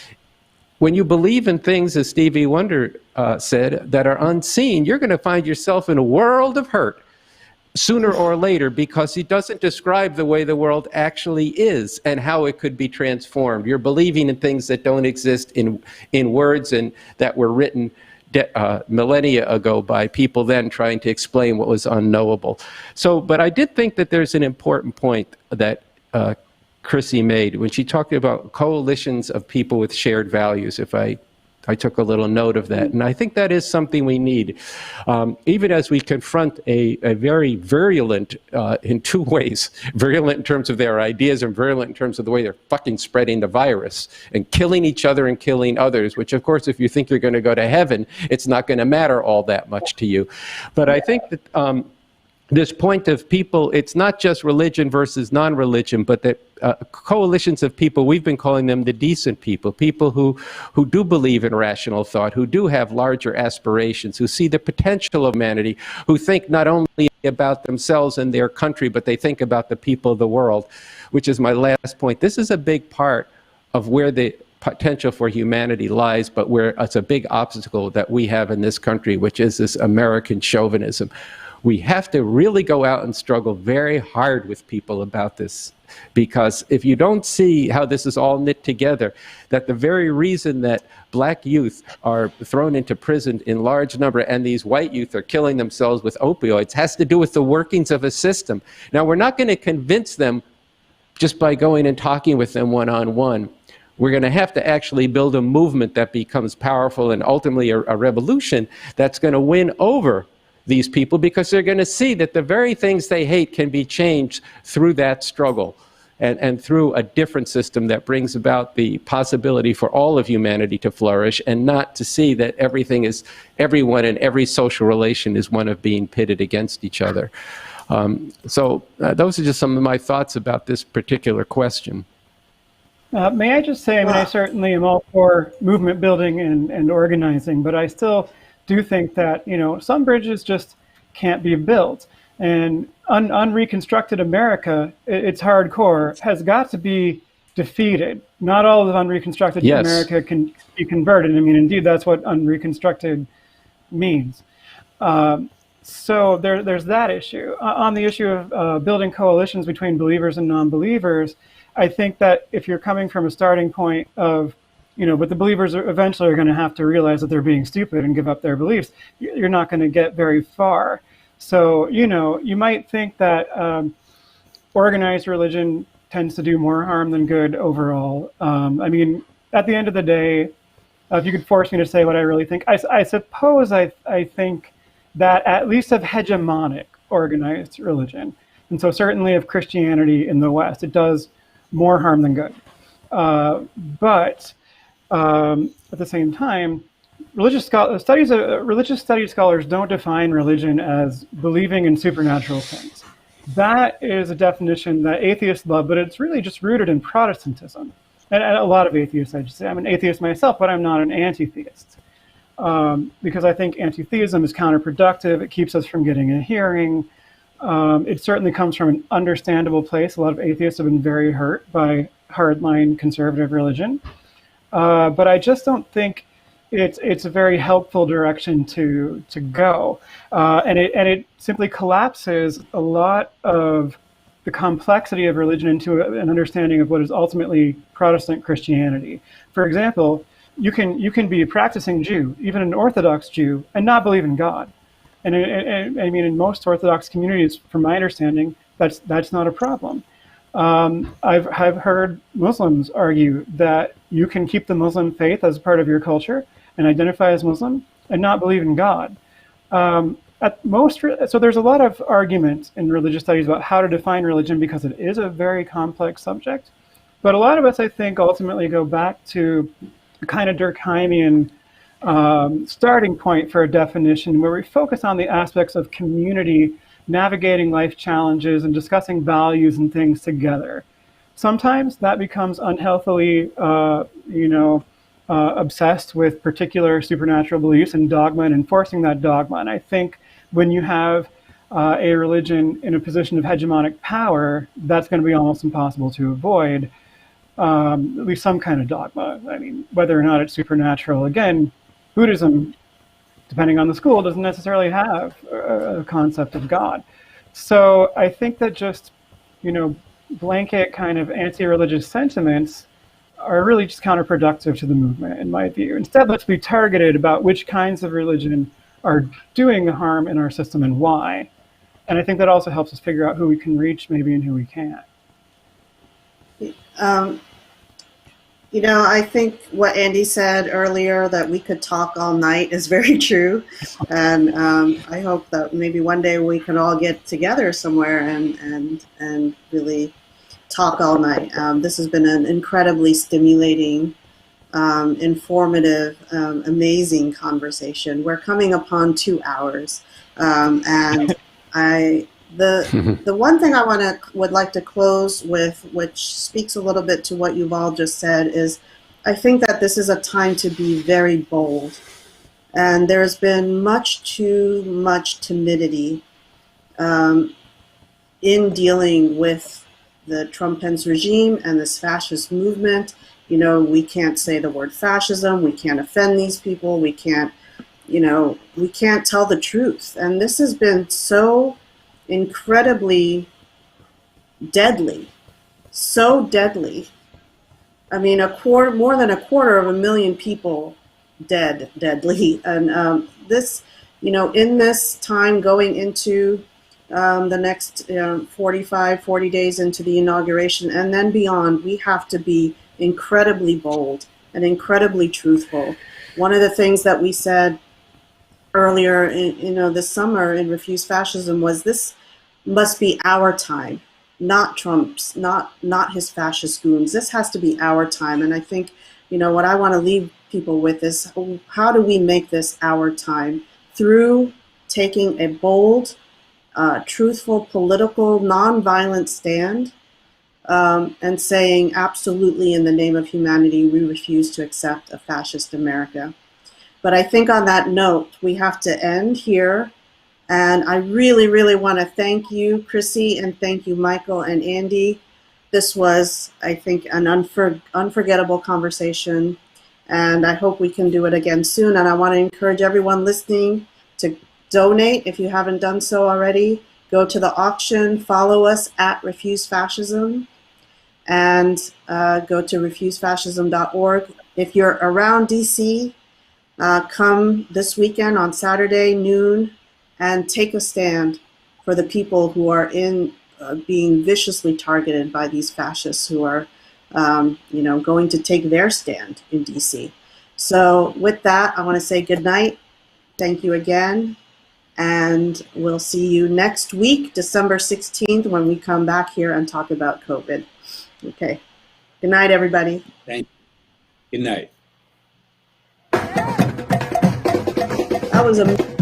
S11: when you believe in things, as Stevie Wonder said, that are unseen, you're going to find yourself in a world of hurt sooner or later, because he doesn't describe the way the world actually is and how it could be transformed. You're believing in things that don't exist in words and that were written millennia ago by people then trying to explain what was unknowable. But I did think that there's an important point that Chrissy made when she talked about coalitions of people with shared values. If I took a little note of that, and I think that is something we need, even as we confront a very virulent, in two ways, virulent in terms of their ideas and virulent in terms of the way they're fucking spreading the virus and killing each other and killing others, which of course, if you think you're going to go to heaven, it's not going to matter all that much to you. But I think that this point of people, it's not just religion versus non-religion, but that coalitions of people, we've been calling them the decent people, people who do believe in rational thought, who do have larger aspirations, who see the potential of humanity, who think not only about themselves and their country, but they think about the people of the world, which is my last point. This is a big part of where the potential for humanity lies, but where it's a big obstacle that we have in this country, which is this American chauvinism. We have to really go out and struggle very hard with people about this, because if you don't see how this is all knit together, that the very reason that black youth are thrown into prison in large number and these white youth are killing themselves with opioids has to do with the workings of a system. Now, we're not going to convince them just by going and talking with them one-on-one. We're going to have to actually build a movement that becomes powerful and ultimately a revolution that's going to win over these people, because they're going to see that the very things they hate can be changed through that struggle and through a different system that brings about the possibility for all of humanity to flourish, and not to see that everyone and every social relation is one of being pitted against each other. Those are just some of my thoughts about this particular question.
S10: May I just say, I certainly am all for movement building and organizing, but I still do think that, some bridges just can't be built. And unreconstructed America, it's hardcore, has got to be defeated. Not all of unreconstructed
S11: Yes.
S10: America can be converted. I mean, indeed, that's what unreconstructed means. So there's that issue. On the issue of building coalitions between believers and non-believers, I think that if you're coming from a starting point of, but the believers eventually are going to have to realize that they're being stupid and give up their beliefs, you're not going to get very far. So, you might think that organized religion tends to do more harm than good overall. I mean, at the end of the day, if you could force me to say what I really think, I suppose I think that at least of hegemonic organized religion, and so certainly of Christianity in the West, it does more harm than good. But at the same time, religious studies scholars don't define religion as believing in supernatural things. That is a definition that atheists love, but it's really just rooted in Protestantism. And a lot of atheists, I should say. I'm an atheist myself, but I'm not an anti-theist. Because I think anti-theism is counterproductive. It keeps us from getting a hearing. It certainly comes from an understandable place. A lot of atheists have been very hurt by hardline conservative religion. But I just don't think it's a very helpful direction to go. And it simply collapses a lot of the complexity of religion into an understanding of what is ultimately Protestant Christianity. For example, you can be a practicing Jew, even an Orthodox Jew, and not believe in God. And I mean, in most Orthodox communities, from my understanding, that's not a problem. I've heard Muslims argue that you can keep the Muslim faith as part of your culture and identify as Muslim and not believe in God. So there's a lot of argument in religious studies about how to define religion because it is a very complex subject. But a lot of us, I think, ultimately go back to a kind of Durkheimian starting point for a definition where we focus on the aspects of community, navigating life challenges, and discussing values and things together. Sometimes that becomes unhealthily, obsessed with particular supernatural beliefs and dogma and enforcing that dogma. And I think when you have a religion in a position of hegemonic power, that's going to be almost impossible to avoid, at least some kind of dogma. I mean, whether or not it's supernatural, again, Buddhism, depending on the school, doesn't necessarily have a concept of God. So I think that just, blanket kind of anti-religious sentiments are really just counterproductive to the movement, in my view. Instead, let's be targeted about which kinds of religion are doing harm in our system and why. And I think that also helps us figure out who we can reach maybe and who we can't.
S1: I think what Andy said earlier, that we could talk all night, is very true. And I hope that maybe one day we can all get together somewhere and really talk all night. This has been an incredibly stimulating, informative, amazing conversation. We're coming upon 2 hours. And the one thing I would like to close with, which speaks a little bit to what you've all just said, is I think that this is a time to be very bold. And there's been much too much timidity in dealing with the Trump-Pence regime and this fascist movement. We can't say the word fascism. We can't offend these people. We can't tell the truth. And this has been so incredibly deadly, so deadly. I mean, more than a quarter of a million people deadly. And this, in this time going into the next 40 days into the inauguration and then beyond, we have to be incredibly bold and incredibly truthful. One of the things that we said earlier, this summer in Refuse Fascism was this must be our time, not Trump's, not his fascist goons. This has to be our time. And I think, what I want to leave people with is how do we make this our time? Through taking a bold, truthful, political, nonviolent stand and saying absolutely in the name of humanity, we refuse to accept a fascist America. But I think on that note, we have to end here. And I really, really want to thank you, Chrissy, and thank you, Michael and Andy. This was, I think, an unforgettable conversation, and I hope we can do it again soon. And I want to encourage everyone listening to donate if you haven't done so already. Go to the auction, follow us at Refuse Fascism, and go to refusefascism.org. If you're around DC, come this weekend on Saturday noon and take a stand for the people who are being viciously targeted by these fascists who are going to take their stand in DC. So with that, I want to say good night. Thank you again. And we'll see you next week, December 16th, when we come back here and talk about COVID. Okay. Good night, everybody.
S9: Thank you. Good night.
S1: That was a...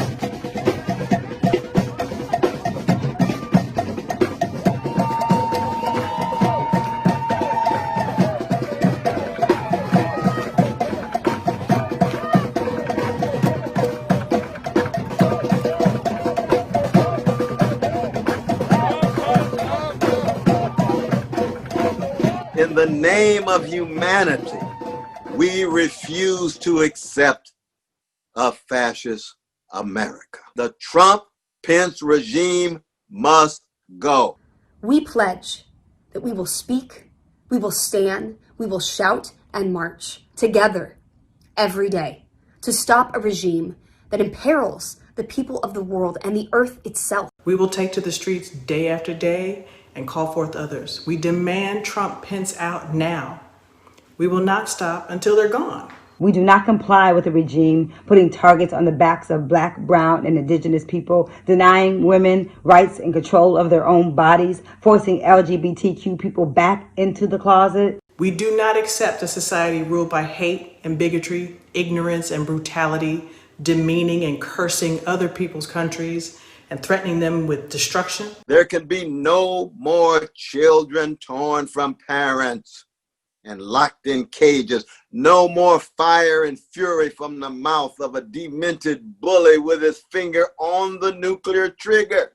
S2: In the name of humanity, we refuse to accept a fascist America. The Trump-Pence regime must go.
S3: We pledge that we will speak, we will stand, we will shout and march together every day to stop a regime that imperils the people of the world and the earth itself.
S4: We will take to the streets day after day and call forth others. We demand Trump Pence out now. We will not stop until they're gone.
S5: We do not comply with the regime putting targets on the backs of Black, brown, and indigenous people, denying women rights and control of their own bodies, forcing LGBTQ people back into the closet.
S4: We do not accept a society ruled by hate and bigotry, ignorance and brutality, demeaning and cursing other people's countries, and threatening them with destruction.
S2: There can be no more children torn from parents and locked in cages. No more fire and fury from the mouth of a demented bully with his finger on the nuclear trigger.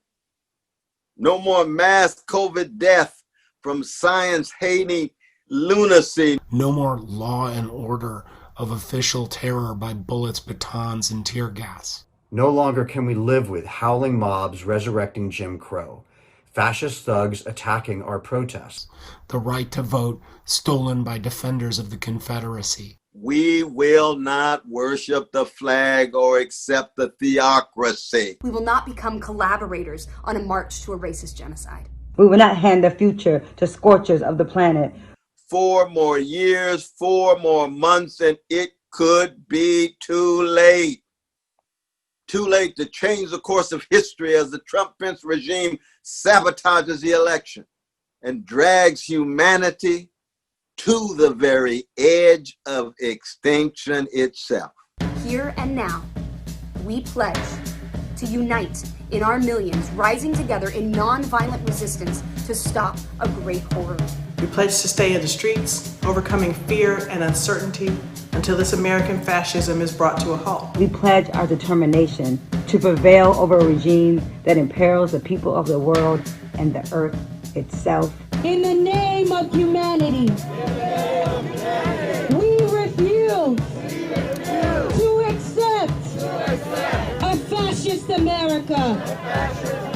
S2: No more mass COVID death from science-hating lunacy.
S6: No more law and order of official terror by bullets, batons, and tear gas.
S7: No longer can we live with howling mobs resurrecting Jim Crow, fascist thugs attacking our protests.
S6: The right to vote stolen by defenders of the Confederacy.
S2: We will not worship the flag or accept the theocracy.
S3: We will not become collaborators on a march to a racist genocide.
S5: We will not hand the future to scorchers of the planet.
S2: 4 more years, 4 more months, and it could be too late. Too late to change the course of history as the Trump-Pence regime sabotages the election and drags humanity to the very edge of extinction itself.
S3: Here and now, we pledge to unite in our millions, rising together in nonviolent resistance to stop a great horror.
S4: We pledge to stay in the streets, overcoming fear and uncertainty until this American fascism is brought to a halt.
S5: We pledge our determination to prevail over a regime that imperils the people of the world and the earth itself.
S8: In the name of humanity, we refuse to accept a fascist America.